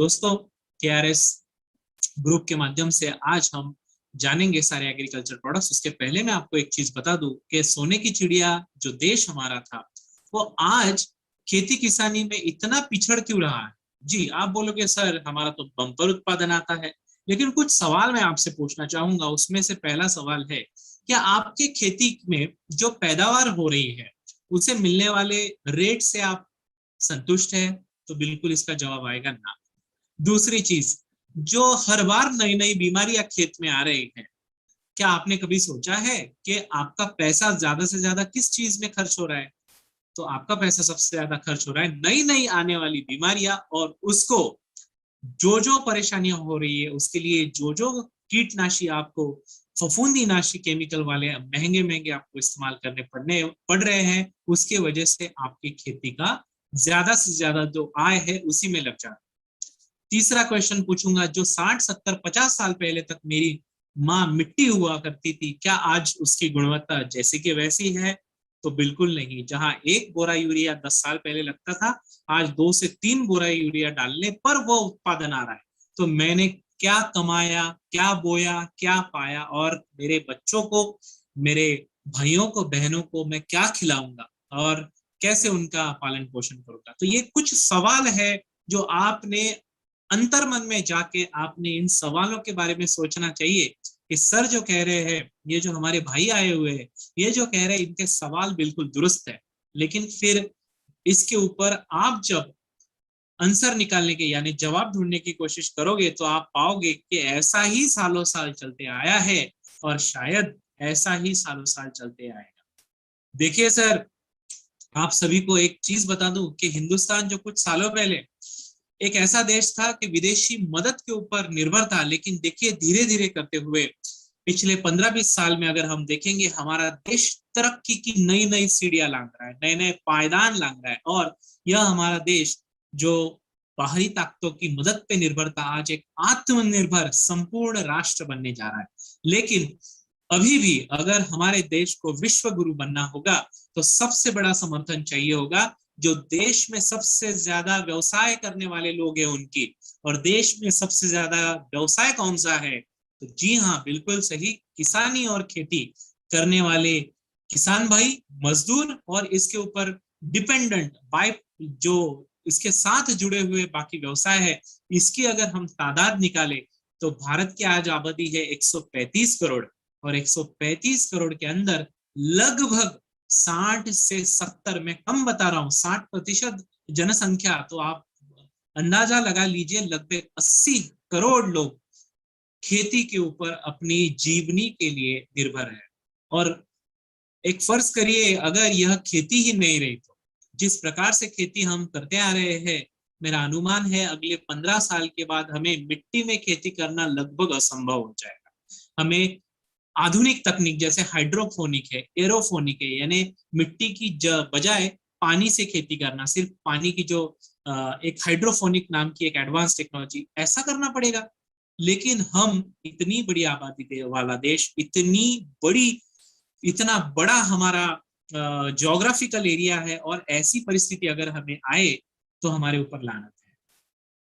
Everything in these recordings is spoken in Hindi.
दोस्तों, केआरएस ग्रुप के माध्यम से आज हम जानेंगे सारे एग्रीकल्चर प्रोडक्ट्स। उसके पहले मैं आपको एक चीज बता दूं कि सोने की चिड़िया जो देश हमारा था, वो आज खेती किसानी में इतना पिछड़ क्यों रहा है। जी, आप बोलोगे सर हमारा तो बम्पर उत्पादन आता है, लेकिन कुछ सवाल मैं आपसे पूछना चाहूंगा। उसमें से पहला सवाल है, क्या आपके खेती में जो पैदावार हो रही है उसे मिलने वाले रेट से आप संतुष्ट है? तो बिल्कुल इसका जवाब आएगा ना। दूसरी चीज, जो हर बार नई नई बीमारियां खेत में आ रही है, क्या आपने कभी सोचा है कि आपका पैसा ज्यादा से ज्यादा किस चीज में खर्च हो रहा है? तो आपका पैसा सबसे ज्यादा खर्च हो रहा है नई नई आने वाली बीमारियां, और उसको जो परेशानियां हो रही है उसके लिए जो कीटनाशी आपको, फफूंदी नाशी केमिकल वाले महंगे महंगे आपको इस्तेमाल करने पड़ रहे हैं, उसके वजह से आपकी खेती का ज्यादा से ज्यादा जो आय है उसी में लग जाता है। तीसरा क्वेश्चन पूछूंगा, जो 60 70 50 साल पहले तक मेरी माँ मिट्टी हुआ करती थी, क्या आज उसकी गुणवत्ता जैसी की वैसी है? तो बिल्कुल नहीं। जहां एक बोरा यूरिया 10 साल पहले लगता था, आज 2 से 3 बोरा यूरिया डालने पर वो उत्पादन आ रहा है। तो मैंने क्या कमाया, क्या बोया, क्या पाया, और मेरे बच्चों को, मेरे भाइयों को, बहनों को मैं क्या खिलाऊंगा और कैसे उनका पालन पोषण करूंगा? तो ये कुछ सवाल है जो आपने अंतर मन में जाके आपने इन सवालों के बारे में सोचना चाहिए कि सर जो कह रहे हैं, ये जो हमारे भाई आए हुए हैं, ये जो कह रहे हैं, इनके सवाल बिल्कुल दुरुस्त है। लेकिन फिर इसके ऊपर आप जब आंसर निकालने के यानी जवाब ढूंढने की कोशिश करोगे तो आप पाओगे कि ऐसा ही सालों साल चलते आया है, और शायद ऐसा ही सालों साल चलते आएगा। देखिए सर, आप सभी को एक चीज बता दूं कि हिंदुस्तान जो कुछ सालों पहले एक ऐसा देश था कि विदेशी मदद के ऊपर निर्भर था, लेकिन देखिए धीरे धीरे करते हुए पिछले 15 20 साल में अगर हम देखेंगे, हमारा देश तरक्की की नई नई सीढ़ियां लांग रहा है, नए नए पायदान लांग रहा है, और यह हमारा देश जो बाहरी ताकतों की मदद पे निर्भर था, आज एक आत्मनिर्भर संपूर्ण राष्ट्र बनने जा रहा है। लेकिन अभी भी अगर हमारे देश को विश्व गुरु बनना होगा तो सबसे बड़ा समर्थन चाहिए होगा जो देश में सबसे ज्यादा व्यवसाय करने वाले लोग हैं उनकी। और देश में सबसे ज्यादा व्यवसाय कौन सा है? तो जी हाँ, बिल्कुल सही, किसानी और खेती करने वाले किसान भाई, मजदूर, और इसके ऊपर डिपेंडेंट बाय जो इसके साथ जुड़े हुए बाकी व्यवसाय है, इसकी अगर हम तादाद निकाले तो भारत की आज आबादी है 135 करोड़, और 135 करोड़ के अंदर लगभग 60 से 70, मैं कम बता रहा हूं, 60% जनसंख्या, तो आप अंदाजा लगा लीजिए लगभग 80 करोड़ लोग खेती के ऊपर अपनी जीवनी के लिए निर्भर है। और एक फर्ज करिए, अगर यह खेती ही नहीं रही तो जिस प्रकार से खेती हम करते आ रहे हैं, मेरा अनुमान है अगले 15 साल के बाद हमें मिट्टी में खेती करना लगभग असंभव हो जाएगा। हमें आधुनिक तकनीक जैसे हाइड्रोफोनिक है, एरोफोनिक है, यानी मिट्टी की बजाय पानी से खेती करना, सिर्फ पानी की जो एक हाइड्रोफोनिक नाम की एक एडवांस टेक्नोलॉजी, ऐसा करना पड़ेगा। लेकिन हम इतनी बड़ी आबादी वाला देश, इतना बड़ा हमारा ज्योग्राफिकल एरिया है, और ऐसी परिस्थिति अगर हमें आए तो हमारे ऊपर लानत है।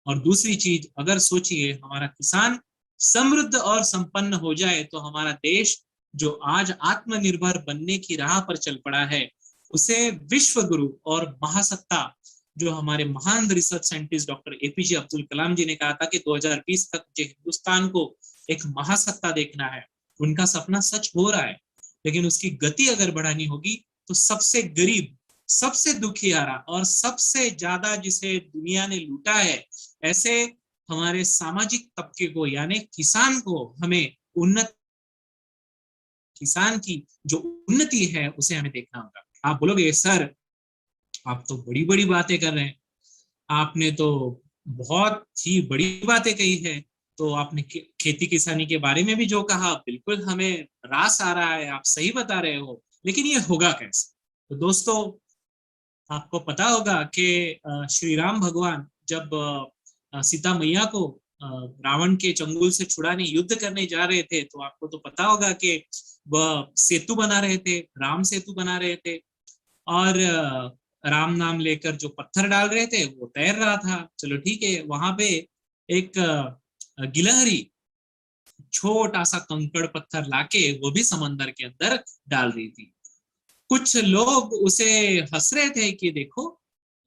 और दूसरी चीज, अगर सोचिए हमारा किसान समृद्ध और संपन्न हो जाए तो हमारा देश जो आज आत्मनिर्भर बनने की राह पर चल पड़ा है, उसे विश्व गुरु और महासत्ता, जो हमारे महान research scientist doctor APJ Abdul Kalam ji ने कहा था कि 2020 तक जो हिंदुस्तान को एक महासत्ता देखना है, उनका सपना सच हो रहा है। लेकिन उसकी गति अगर बढ़ानी होगी तो सबसे गरीब, सबसे दुखियारा और सबसे ज्यादा जिसे दुनिया ने लूटा है, ऐसे हमारे सामाजिक तबके को यानी किसान को हमें उन्नत, किसान की जो उन्नति है उसे हमें देखना होगा। आप बोलोगे सर आप तो बड़ी बड़ी बातें कर रहे हैं, आपने तो बहुत ही बड़ी बातें कही है, तो आपने खेती किसानी के बारे में भी जो कहा बिल्कुल हमें रास आ रहा है, आप सही बता रहे हो, लेकिन ये होगा कैसे? तो दोस्तों, आपको पता होगा कि श्री राम भगवान जब सीता मैया को रावण के चंगुल से छुड़ाने युद्ध करने जा रहे थे, तो आपको तो पता होगा कि वह सेतु बना रहे थे, राम सेतु बना रहे थे, और राम नाम लेकर जो पत्थर डाल रहे थे वो तैर रहा था। चलो ठीक है, वहां पे एक गिलहरी छोटा सा कंकड़ पत्थर लाके वो भी समंदर के अंदर डाल रही थी। कुछ लोग उसे हंस रहे थे कि देखो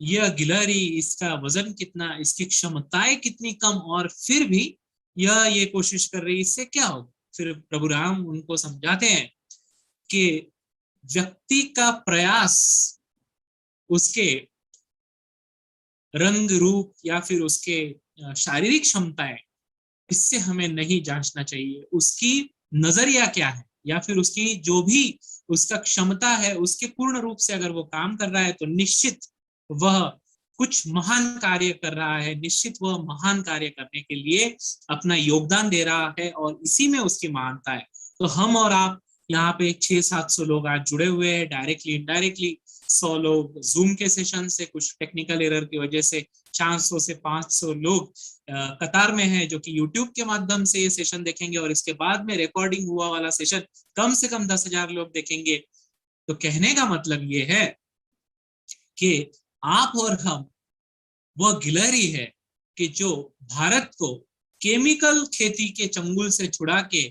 यह गिलहरी, इसका वजन कितना, इसकी क्षमताएं कितनी कम, और फिर भी यह ये कोशिश कर रही, इससे क्या होगा। फिर प्रभु राम उनको समझाते हैं कि व्यक्ति का प्रयास उसके रंग रूप या फिर उसके शारीरिक क्षमताएं, इससे हमें नहीं जांचना चाहिए। उसकी नजरिया क्या है या फिर उसकी जो भी उसका क्षमता है, उसके पूर्ण रूप से अगर वो काम कर रहा है तो निश्चित वह कुछ महान कार्य कर रहा है, निश्चित वह महान कार्य करने के लिए अपना योगदान दे रहा है और इसी में उसकी महानता है। तो हम और आप यहाँ पे 600-700 लोग आज जुड़े हुए हैं, डायरेक्टली इनडायरेक्टली 100 लोग जूम के सेशन से, कुछ टेक्निकल एरर की वजह से 400 से 500 लोग कतार में है जो कि यूट्यूब के माध्यम से ये सेशन देखेंगे, और इसके बाद में रिकॉर्डिंग हुआ वाला सेशन कम से कम 10,000 लोग देखेंगे। तो कहने का मतलब ये है कि आप और हम वह गिलहरी है कि जो भारत को केमिकल खेती के चंगुल से छुड़ा के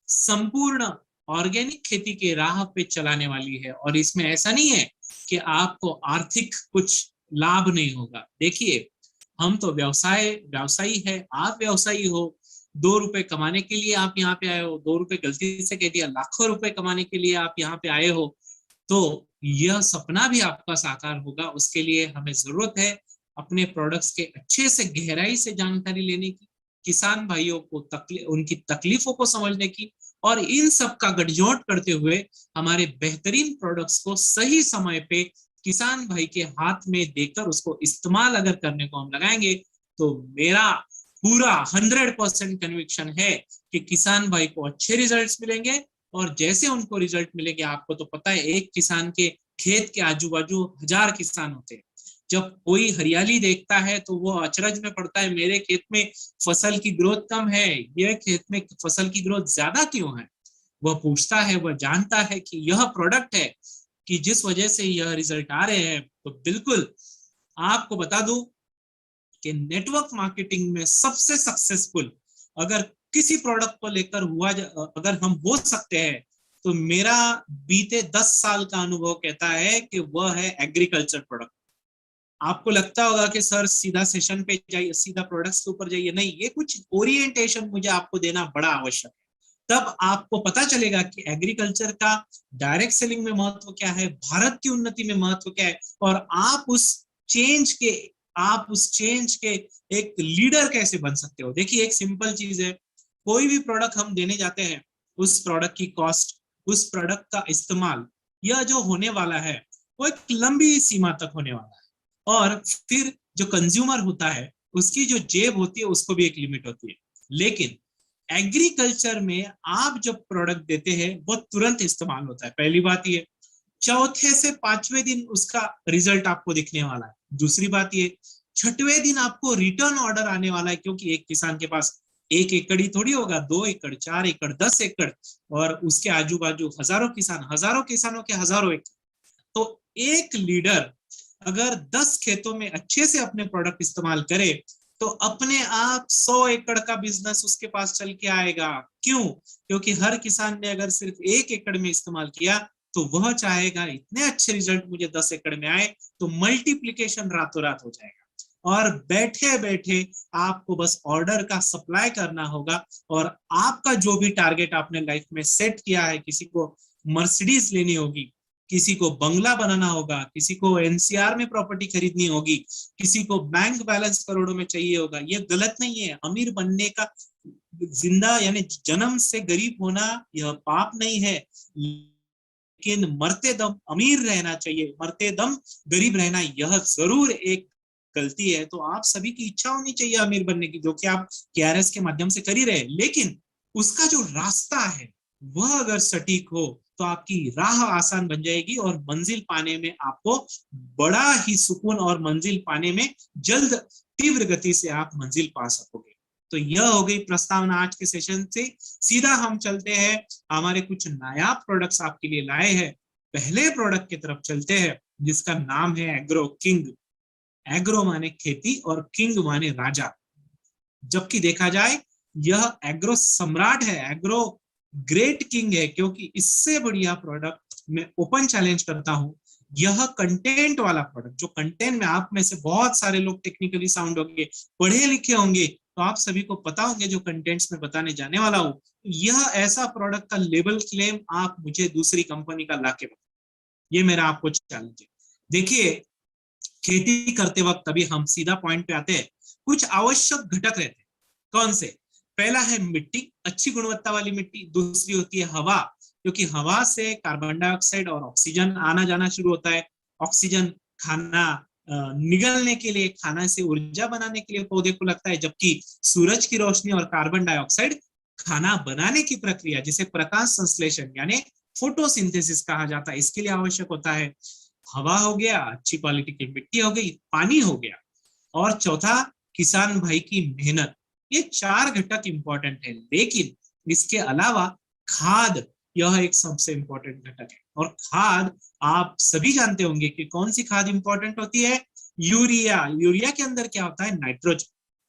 संपूर्ण ऑर्गेनिक खेती के राह पे चलाने वाली है। और इसमें ऐसा नहीं है कि आपको आर्थिक कुछ लाभ नहीं होगा। देखिए, हम तो व्यवसायी है, आप व्यवसायी हो, 2 रुपए कमाने के लिए आप यहाँ पे आए हो, 2 रुपए गलती से कह दिया, लाखों रुपए कमाने के लिए आप यहाँ पे आए हो, तो यह सपना भी आपका साकार होगा। उसके लिए हमें जरूरत है अपने प्रोडक्ट्स के अच्छे से गहराई से जानकारी लेने की, किसान भाइयों को उनकी तकलीफों को समझने की, और इन सब का गठजोड़ करते हुए हमारे बेहतरीन प्रोडक्ट्स को सही समय पे किसान भाई के हाथ में देकर उसको इस्तेमाल अगर करने को हम लगाएंगे, तो मेरा पूरा 100% कन्विक्शन है कि किसान भाई को अच्छे रिजल्ट्स मिलेंगे। और जैसे उनको रिजल्ट मिलेंगे, आपको तो पता है एक किसान के खेत के आजू बाजू 1000 किसान होते हैं। जब कोई हरियाली देखता है तो वो अचरज में पड़ता है, मेरे खेत में फसल की ग्रोथ कम है, यह खेत में फसल की ग्रोथ ज्यादा क्यों है। वह पूछता है, वह जानता है कि यह प्रोडक्ट है कि जिस वजह से यह रिजल्ट आ रहे हैं। तो बिल्कुल आपको बता दूं कि नेटवर्क मार्केटिंग में सबसे सक्सेसफुल अगर किसी प्रोडक्ट को लेकर हुआ, अगर हम हो सकते हैं, तो मेरा बीते 10 साल का अनुभव कहता है कि वह है एग्रीकल्चर प्रोडक्ट। आपको लगता होगा कि सर सीधा सेशन पे जाइए, सीधा प्रोडक्ट्स के ऊपर जाइए, नहीं, ये कुछ ओरिएंटेशन मुझे आपको देना बड़ा आवश्यक है। तब आपको पता चलेगा कि एग्रीकल्चर का डायरेक्ट सेलिंग में महत्व क्या है, भारत की उन्नति में महत्व क्या है, और आप उस चेंज के एक लीडर कैसे बन सकते हो। देखिए, एक सिंपल चीज है, कोई भी प्रोडक्ट हम देने जाते हैं, उस प्रोडक्ट की कॉस्ट, उस प्रोडक्ट का इस्तेमाल, यह जो होने वाला है वो एक लंबी सीमा तक होने वाला है। और फिर जो कंज्यूमर होता है, उसकी जो जेब होती है, उसको भी एक लिमिट होती है। लेकिन एग्रीकल्चर में आप जब प्रोडक्ट देते हैं, वो तुरंत इस्तेमाल होता है, पहली बात ये। चौथे से 5वें दिन उसका रिजल्ट आपको दिखने वाला है। दूसरी बात ये, 6वें दिन आपको रिटर्न ऑर्डर आने वाला है, क्योंकि एक किसान के पास 1 एकड़ ही थोड़ी होगा, 2 एकड़, 4 एकड़, 10 एकड़, और उसके आजू बाजू हजारों किसानों के हजारों एकड़। तो एक लीडर अगर 10 खेतों में अच्छे से अपने प्रोडक्ट इस्तेमाल करे, तो अपने आप 100 एकड़ का बिजनेस उसके पास चल के आएगा। क्यों? क्योंकि हर किसान ने अगर सिर्फ 1 एकड़ में इस्तेमाल किया, तो वह चाहेगा इतने अच्छे रिजल्ट मुझे 10 एकड़ में आए, तो मल्टीप्लीकेशन रातों रात हो जाएगा। और बैठे बैठे आपको बस ऑर्डर का सप्लाई करना होगा, और आपका जो भी टारगेट आपने लाइफ में सेट किया है, किसी को मर्सिडीज लेनी होगी, किसी को बंगला बनाना होगा, किसी को एनसीआर में प्रॉपर्टी खरीदनी होगी, किसी को बैंक बैलेंस करोड़ों में चाहिए होगा, ये गलत नहीं है। अमीर बनने का, जिंदा यानी जन्म से गरीब होना यह पाप नहीं है, लेकिन मरते दम अमीर रहना चाहिए, मरते दम गरीब रहना यह जरूर एक गलती है। तो आप सभी की इच्छा होनी चाहिए अमीर बनने की, जो कि आप केआरएस के माध्यम से कर ही रहे, लेकिन उसका जो रास्ता है वह अगर सटीक हो, तो आपकी राह आसान बन जाएगी, और मंजिल पाने में आपको बड़ा ही सुकून, और मंजिल पाने में जल्द तीव्र गति से आप मंजिल पा सकोगे। तो यह हो गई प्रस्तावना आज के सेशन से। सीधा हम चलते हैं, हमारे कुछ नायाब प्रोडक्ट्स आपके लिए लाए हैं। पहले प्रोडक्ट की तरफ चलते हैं, जिसका नाम है एग्रो किंग। एग्रो माने खेती और किंग माने राजा। जबकि देखा जाए यह एग्रो सम्राट है, एग्रो ग्रेट किंग है, क्योंकि इससे बढ़िया प्रोडक्ट मैं ओपन चैलेंज करता हूं, यह कंटेंट वाला प्रोडक्ट, जो कंटेंट में आप में से बहुत सारे लोग टेक्निकली साउंड होंगे, पढ़े लिखे होंगे, तो आप सभी को पता होंगे जो कंटेंट्स में बताने जाने वाला हूं, यह ऐसा प्रोडक्ट का लेबल क्लेम आप मुझे दूसरी कंपनी का लाके बताओ। ये मेरा आपको चैलेंज है। देखिए, खेती करते वक्त अभी हम सीधा पॉइंट पे आते हैं, कुछ आवश्यक घटक रहते हैं। कौन से? पहला है मिट्टी, अच्छी गुणवत्ता वाली मिट्टी। दूसरी होती है हवा, क्योंकि हवा से कार्बन डाइऑक्साइड और ऑक्सीजन आना जाना शुरू होता है। ऑक्सीजन खाना निगलने के लिए, खाना से ऊर्जा बनाने के लिए पौधे को लगता है, जबकि सूरज की रोशनी और कार्बन डाइऑक्साइड खाना बनाने की प्रक्रिया, जिसे प्रकाश संश्लेषण यानी फोटोसिंथेसिस कहा जाता है, इसके लिए आवश्यक होता है। हवा हो गया, अच्छी क्वालिटी की मिट्टी हो गई, पानी हो गया, और चौथा किसान भाई की मेहनत। ये 4 घटक इंपॉर्टेंट है, लेकिन इसके अलावा खाद, यह एक सबसे इंपॉर्टेंट घटक है। और खाद आप सभी जानते होंगे कि कौन सी खाद इंपॉर्टेंट होती है? यूरिया। यूरिया के अंदर क्या होता है? नाइट्रोजन।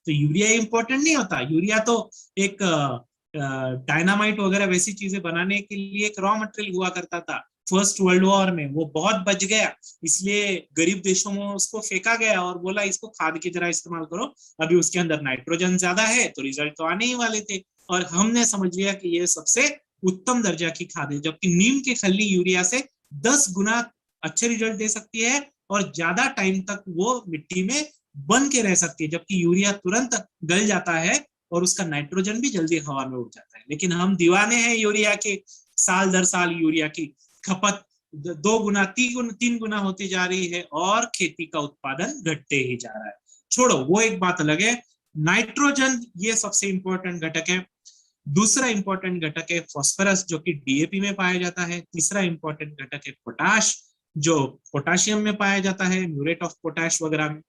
तो यूरिया इंपॉर्टेंट नहीं होता। यूरिया तो एक डायनामाइट वगैरह वैसी चीजें बनाने के लिए एक रॉ मटेरियल हुआ करता था फर्स्ट वर्ल्ड वॉर में, वो बहुत बच गया, इसलिए गरीब देशों में उसको फेंका गया और बोला इसको खाद की तरह इस्तेमाल करो। अभी उसके अंदर नाइट्रोजन ज्यादा है तो रिजल्ट तो आने ही वाले थे, और हमने समझ लिया कि ये सबसे उत्तम दर्जा की खाद है। जबकि नीम की खल्ली यूरिया से 10 गुना अच्छे रिजल्ट दे सकती है और ज्यादा टाइम तक वो मिट्टी में बन के रह सकती है, जबकि यूरिया तुरंत गल जाता है और उसका नाइट्रोजन भी जल्दी हवा में उड़ जाता है। लेकिन हम दीवाने हैं यूरिया के, साल दर साल यूरिया की खपत 2 गुना 3 गुना होती जा रही है और खेती का उत्पादन घटते ही जा रहा है। छोड़ो, वो एक बात अलग है। नाइट्रोजन ये सबसे इंपॉर्टेंट घटक है। दूसरा इंपॉर्टेंट घटक है फॉस्फोरस, जो कि डीएपी में पाया जाता है। तीसरा इंपॉर्टेंट घटक है पोटाश, जो पोटाशियम में पाया जाता है, म्यूरेट ऑफ पोटाश वगैरह में।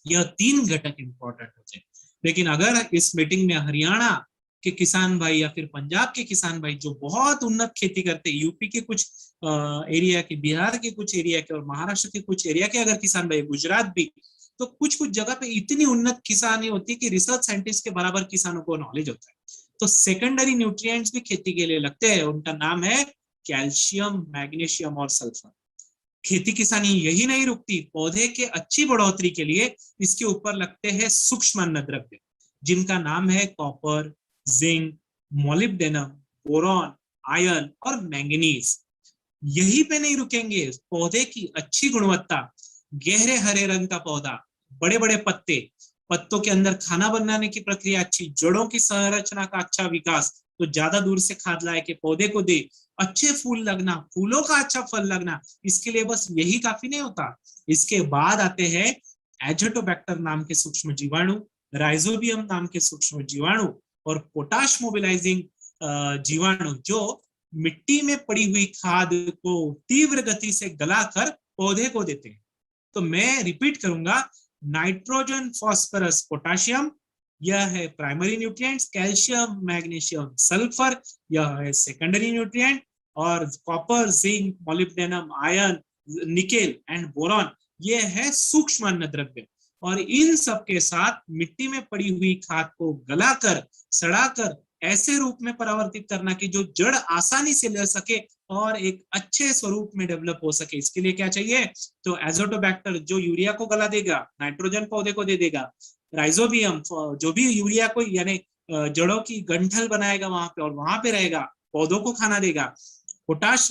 यह 3 घटक इंपॉर्टेंट होते हैं। लेकिन अगर इस मीटिंग में हरियाणा के किसान भाई या फिर पंजाब के किसान भाई जो बहुत उन्नत खेती करते हैं, यूपी के कुछ एरिया के, बिहार के कुछ एरिया के और महाराष्ट्र के कुछ एरिया के अगर किसान भाई, गुजरात भी, तो कुछ कुछ जगह पे इतनी उन्नत किसानी होती है कि रिसर्च साइंटिस्ट के बराबर किसानों को नॉलेज होता है। तो सेकेंडरी न्यूट्रिएंट्स भी खेती के लिए लगते हैं, उनका नाम है कैल्शियम, मैग्नीशियम और सल्फर। खेती किसानी यही नहीं रुकती, पौधे के अच्छी बढ़ोतरी के लिए इसके ऊपर लगते हैं सूक्ष्म अन्न द्रव्य, जिनका नाम है copper, zinc, molybdenum, boron, iron और मैंगनीज। यही पे नहीं रुकेंगे, पौधे की अच्छी गुणवत्ता, गहरे हरे रंग का पौधा, बड़े बड़े पत्ते, पत्तों के अंदर खाना बनाने की प्रक्रिया अच्छी, जड़ों की संरचना का अच्छा विकास, तो ज्यादा दूर से खाद लाए के पौधे को दे, अच्छे फूल लगना, फूलों का अच्छा फल लगना, इसके लिए बस यही काफी नहीं होता। इसके बाद आते हैं एजोटोबैक्टर नाम के सूक्ष्म जीवाणु, राइजोबियम नाम के सूक्ष्म जीवाणु और पोटाश मोबिलाइजिंग जीवाणु, जो मिट्टी में पड़ी हुई खाद को तीव्र गति से गलाकर पौधे को देते हैं। तो मैं रिपीट करूंगा, नाइट्रोजन, फॉस्फोरस, पोटाशियम, यह है primary nutrients. Calcium, magnesium, sulphur, यह है सेकेंडरी न्यूट्रिएंट। और copper, zinc, molybdenum, iron, nickel and boron, ये है सूक्ष्म अन्न द्रव्य। और इन सब के साथ मिट्टी में पड़ी हुई खाद को गलाकर, सड़ाकर ऐसे रूप में परिवर्तित करना कि जो जड़ आसानी से ले सके और एक अच्छे स्वरूप में डेवलप हो सके। इसके लिए क्या चाहिए? तो एजोटोबैक्टर जो यूरिया को गला देगा, नाइट्रोजन पौधे को दे देगा, राइजोबियम जो भी यूरिया को यानी जड़ों की गंठल बनाएगा वहां पे और वहां पे रहेगा, पौधों को खाना देगा, पोटाश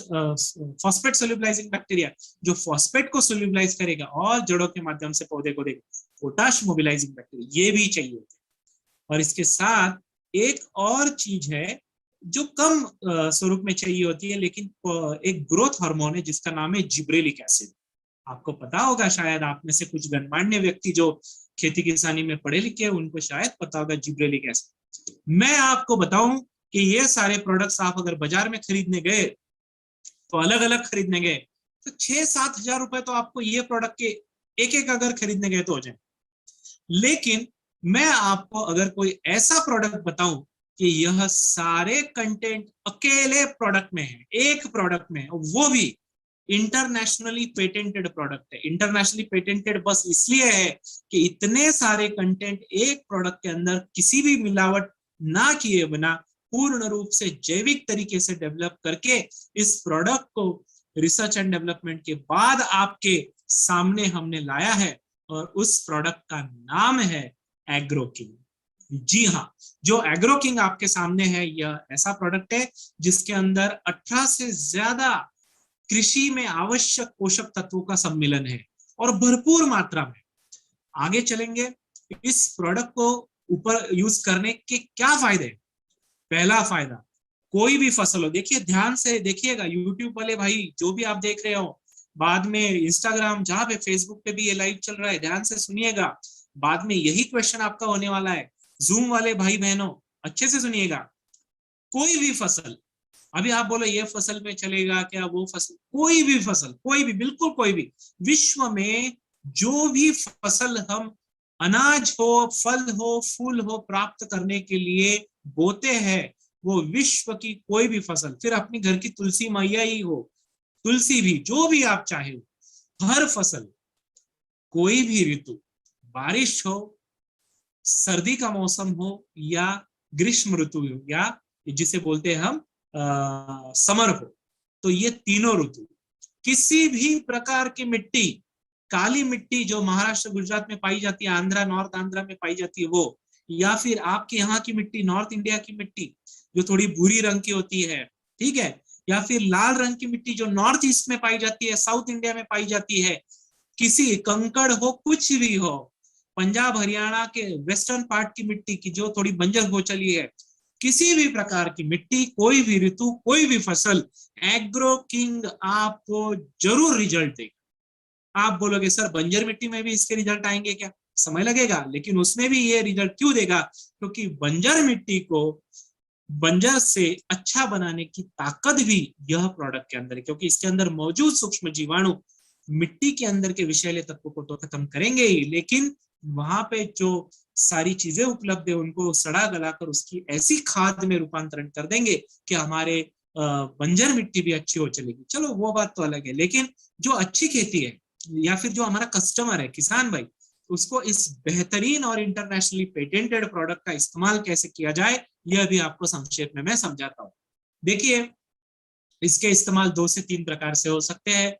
फॉस्फेट सोल्यूबलाइजिंग बैक्टीरिया जो फॉस्फेट को सोल्यूबलाइज करेगा और जड़ों के माध्यम से पौधे को देगा, पोटाश मोबिलाइजिंग बैक्टीरिया, ये भी चाहिए। और इसके साथ एक और चीज है जो कम स्वरूप में चाहिए होती है, लेकिन एक ग्रोथ हार्मोन है जिसका नाम है जिब्रेलिक एसिड। आपको पता होगा, शायद आप में से कुछ गणमान्य व्यक्ति जो खेती किसानी में पढ़े लिखे हैं उनको शायद पता होगा जिब्रेलिक एसिड। मैं आपको बताऊं कि ये सारे प्रोडक्ट्स आप अगर बाजार में खरीदने गए तो अलग अलग खरीदने गए तो 6-7 हजार रुपए तो आपको ये प्रोडक्ट के एक एक अगर खरीदने गए तो हो जाए। लेकिन मैं आपको अगर कोई ऐसा प्रोडक्ट बताऊं कि यह सारे कंटेंट अकेले प्रोडक्ट में है, एक प्रोडक्ट में, वो भी इंटरनेशनली पेटेंटेड प्रोडक्ट है। इंटरनेशनली पेटेंटेड बस इसलिए है कि इतने सारे कंटेंट एक प्रोडक्ट के अंदर किसी भी मिलावट ना किए बिना पूर्ण रूप से जैविक तरीके से डेवलप करके इस प्रोडक्ट को रिसर्च एंड डेवलपमेंट के बाद आपके सामने हमने लाया है, और उस प्रोडक्ट का नाम है एग्रोकिंग। जी हाँ, जो एग्रोकिंग आपके सामने है यह ऐसा प्रोडक्ट है जिसके अंदर 18 से ज्यादा कृषि में आवश्यक पोषक तत्वों का सम्मिलन है और भरपूर मात्रा में। आगे चलेंगे, इस प्रोडक्ट को ऊपर यूज करने के क्या फायदे। पहला फायदा, कोई भी फसल हो, देखिए ध्यान से देखिएगा, यूट्यूब वाले भाई जो भी आप देख रहे हो, बाद में इंस्टाग्राम, जहां पे फेसबुक पे भी ये लाइव चल रहा है, ध्यान से सुनिएगा, बाद में यही क्वेश्चन आपका होने वाला है। जूम वाले भाई बहनों अच्छे से सुनिएगा, कोई भी फसल, अभी आप बोलो ये फसल में चलेगा क्या, वो फसल, कोई भी फसल, कोई भी, बिल्कुल कोई भी, विश्व में जो भी फसल हम अनाज हो, फल हो, फूल हो प्राप्त करने के लिए बोते हैं, वो विश्व की कोई भी फसल, फिर अपनी घर की तुलसी मैया ही हो, तुलसी भी, जो भी आप चाहे, हर फसल, कोई भी ऋतु, बारिश हो, सर्दी का मौसम हो, या ग्रीष्म ऋतु हो, या जिसे बोलते हैं हम समर हो, तो ये तीनों ऋतु, किसी भी प्रकार की मिट्टी, काली मिट्टी जो महाराष्ट्र गुजरात में पाई जाती है, आंध्रा, नॉर्थ आंध्रा में पाई जाती है वो, या फिर आपके यहाँ की मिट्टी, नॉर्थ इंडिया की मिट्टी जो थोड़ी भूरी रंग की होती है, ठीक है, या फिर लाल रंग की मिट्टी जो नॉर्थ ईस्ट में पाई जाती है, साउथ इंडिया में पाई जाती है, किसी कंकड़ हो, कुछ भी हो, पंजाब हरियाणा के वेस्टर्न पार्ट की मिट्टी की जो थोड़ी बंजर हो चली है, किसी भी प्रकार की मिट्टी, कोई भी ऋतु, कोई भी फसल, एग्रो किंग आपको जरूर रिजल्ट देगा। आप बोलोगे सर बंजर मिट्टी में भी इसके रिजल्ट आएंगे क्या, समय लगेगा, लेकिन उसमें भी ये रिजल्ट क्यों देगा, क्योंकि बंजर मिट्टी को बंजर से अच्छा बनाने की ताकत भी यह प्रोडक्ट के अंदर है, क्योंकि इसके अंदर मौजूद सूक्ष्म जीवाणु मिट्टी के अंदर के विषैले तत्वों को तो खत्म करेंगे ही, लेकिन वहां पे जो सारी चीजें उपलब्ध है उनको सड़ा गलाकर उसकी ऐसी खाद में रूपांतरण कर देंगे कि हमारे बंजर मिट्टी भी अच्छी हो चलेगी। चलो वो बात तो अलग है, लेकिन जो अच्छी खेती है, या फिर जो हमारा कस्टमर है, किसान भाई, उसको इस बेहतरीन और इंटरनेशनली पेटेंटेड प्रोडक्ट का इस्तेमाल कैसे किया जाए, यह भी आपको संक्षेप में मैं समझाता हूँ। देखिए, इसके इस्तेमाल 2 से 3 प्रकार से हो सकते हैं।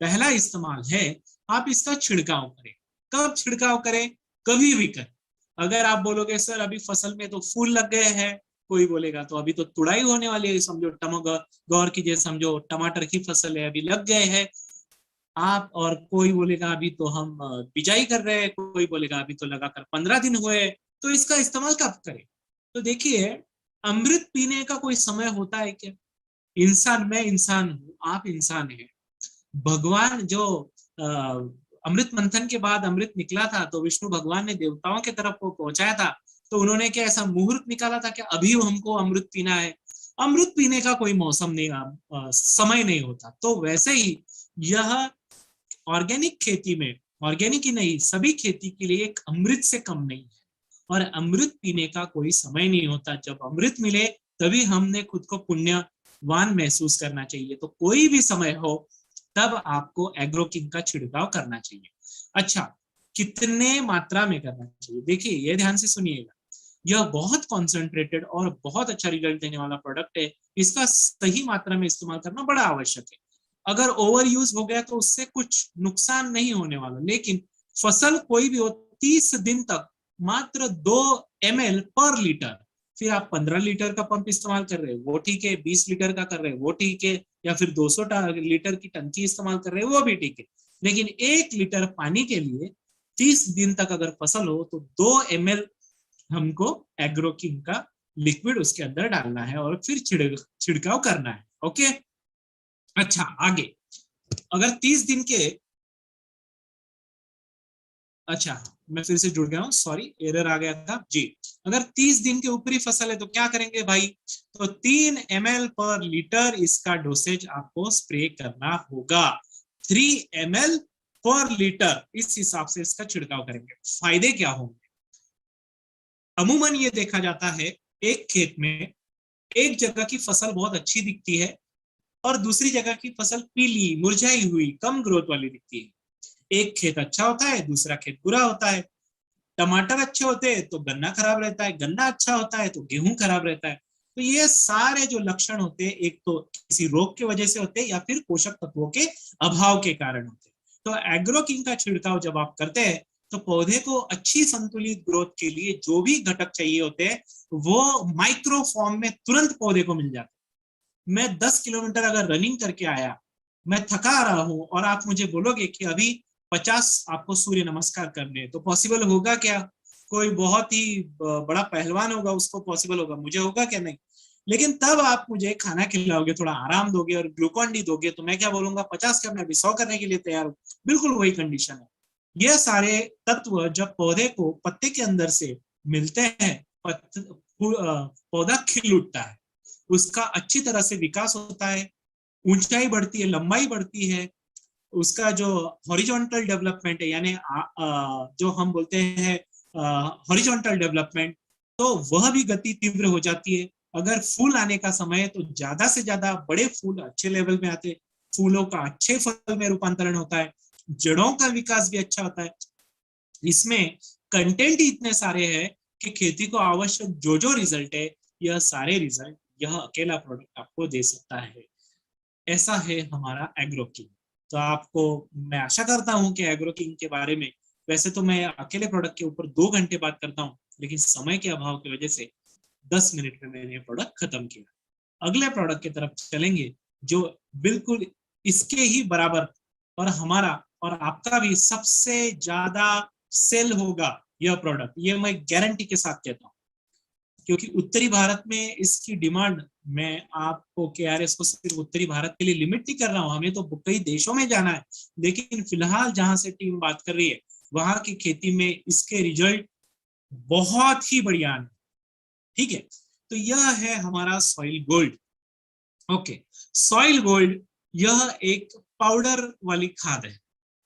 पहला इस्तेमाल है, आप इसका छिड़काव करें। कब छिड़काव करें, कभी भी करें। अगर आप बोलोगे सर अभी फसल में तो फूल लग गए हैं, कोई बोलेगा तो अभी तो तुड़ाई होने वाली है, समझो गौर कीजिए, समझो टमाटर की फसल है, अभी लग गए हैं आप, और कोई बोलेगा अभी तो हम बिजाई कर रहे हैं, कोई बोलेगा अभी तो लगाकर 15 दिन हुए, तो इसका इस्तेमाल कब करें। तो देखिए, अमृत पीने का कोई समय होता है क्या, इंसान, मैं इंसान हूं, आप इंसान हैं, भगवान जो अमृत मंथन के बाद अमृत निकला था, तो विष्णु भगवान ने देवताओं के तरफ को पहुंचाया था, तो उन्होंने क्या ऐसा मुहूर्त निकाला था कि अभी हमको अमृत पीना है, अमृत पीने का कोई मौसम नहीं, समय नहीं होता। तो वैसे ही यह ऑर्गेनिक खेती में, ऑर्गेनिक ही नहीं, सभी खेती के लिए एक अमृत से कम नहीं है, और अमृत पीने का कोई समय नहीं होता। जब अमृत मिले तभी हमने खुद को पुण्यवान महसूस करना चाहिए। तो कोई भी समय हो तब आपको एग्रोकिंग का छिड़काव करना चाहिए। अच्छा, कितने मात्रा में करना चाहिए, देखिए ये ध्यान से सुनिएगा, यह बहुत कॉन्सेंट्रेटेड और बहुत अच्छा रिजल्ट देने वाला प्रोडक्ट है, इसका सही मात्रा में इस्तेमाल करना बड़ा आवश्यक है। अगर ओवर यूज हो गया तो उससे कुछ नुकसान नहीं होने वाला, लेकिन फसल कोई भी हो, 30 दिन तक मात्र 2 ml पर लीटर, फिर आप 15 लीटर का पंप इस्तेमाल कर रहे हैं वो ठीक है, 20 लीटर का कर रहे हैं वो ठीक है, या फिर 200 लीटर की टंकी इस्तेमाल कर रहे हैं वो भी ठीक है, लेकिन 1 लीटर पानी के लिए 30 दिन तक अगर फसल हो तो 2 ml हमको एग्रोकिंग का लिक्विड उसके अंदर डालना है और फिर छिड़काव करना है। ओके, अच्छा आगे, अगर 30 दिन के, अच्छा मैं फिर से जुड़ गया हूँ, सॉरी एरर आ गया था जी। अगर 30 दिन के ऊपरी फसल है तो क्या करेंगे भाई, तो 3 ml पर लीटर इसका डोसेज आपको स्प्रे करना होगा, 3 ml पर लीटर, इस हिसाब से इसका छिड़काव करेंगे। फायदे क्या होंगे, अमूमन ये देखा जाता है एक खेत में एक जगह की फसल बहुत अच्छी दिखती है, और दूसरी जगह की फसल पीली मुरझाई हुई कम ग्रोथ वाली दिखती है। एक खेत अच्छा होता है, दूसरा खेत बुरा होता है। टमाटर अच्छे होते हैं तो गन्ना खराब रहता है, गन्ना अच्छा होता है तो गेहूं खराब रहता है। तो ये सारे जो लक्षण होते हैं, एक तो किसी रोग की वजह से होते हैं या फिर पोषक तत्वों के अभाव के कारण होते हैं। तो एग्रो किंग का छिड़काव जब आप करते हैं तो पौधे को अच्छी संतुलित ग्रोथ के लिए जो भी घटक चाहिए होते हैं वो माइक्रो फॉर्म में तुरंत पौधे को मिल जाते हैं। मैं 10 किलोमीटर अगर रनिंग करके आया, मैं थका आ रहा हूं, और आप मुझे बोलोगे कि अभी 50 आपको सूर्य नमस्कार करने, तो पॉसिबल होगा क्या? कोई बहुत ही बड़ा पहलवान होगा उसको पॉसिबल होगा, मुझे होगा क्या? नहीं। लेकिन तब आप मुझे खाना खिलाओगे, थोड़ा आराम दोगे और ग्लूकॉन डी दोगे, तो मैं क्या बोलूंगा, 50 करने अभी 100 करने के लिए तैयार हूं। बिल्कुल वही कंडीशन है। ये सारे तत्व जब पौधे को पत्ते के अंदर से मिलते हैं, पौधा खिल उठता है, उसका अच्छी तरह से विकास होता है, ऊंचाई बढ़ती है, लंबाई बढ़ती है, उसका जो हॉरिजॉन्टल डेवलपमेंट है, यानी जो हम बोलते हैं हॉरिजॉन्टल डेवलपमेंट, तो वह भी गति तीव्र हो जाती है। अगर फूल आने का समय है तो ज्यादा से ज्यादा बड़े फूल अच्छे लेवल में आते हैं, फूलों का अच्छे फल में रूपांतरण होता है, जड़ों का विकास भी अच्छा होता है। इसमें कंटेंट ही इतने सारे हैं कि खेती को आवश्यक जो जो रिजल्ट है, यह सारे रिजल्ट यह अकेला प्रोडक्ट आपको दे सकता है। ऐसा है हमारा एग्रो किंग। तो आपको, मैं आशा करता हूं कि एग्रो किंग के बारे में, वैसे तो मैं अकेले प्रोडक्ट के ऊपर 2 घंटे बात करता हूं, लेकिन समय के अभाव की वजह से 10 मिनट में मैंने प्रोडक्ट खत्म किया। अगले प्रोडक्ट की तरफ चलेंगे जो बिल्कुल इसके ही बराबर, और हमारा और आपका भी सबसे ज्यादा सेल होगा यह प्रोडक्ट, ये मैं गारंटी के साथ कहता हूँ। क्योंकि उत्तरी भारत में इसकी डिमांड, मैं आपको केआरएस को सिर्फ उत्तरी भारत के लिए लिमिट नहीं कर रहा हूँ, हमें तो कई देशों में जाना है, लेकिन फिलहाल जहां से टीम बात कर रही है वहां की खेती में इसके रिजल्ट बहुत ही बढ़िया है। ठीक है, तो यह है हमारा soil gold. Okay, soil gold यह एक पाउडर वाली खाद है।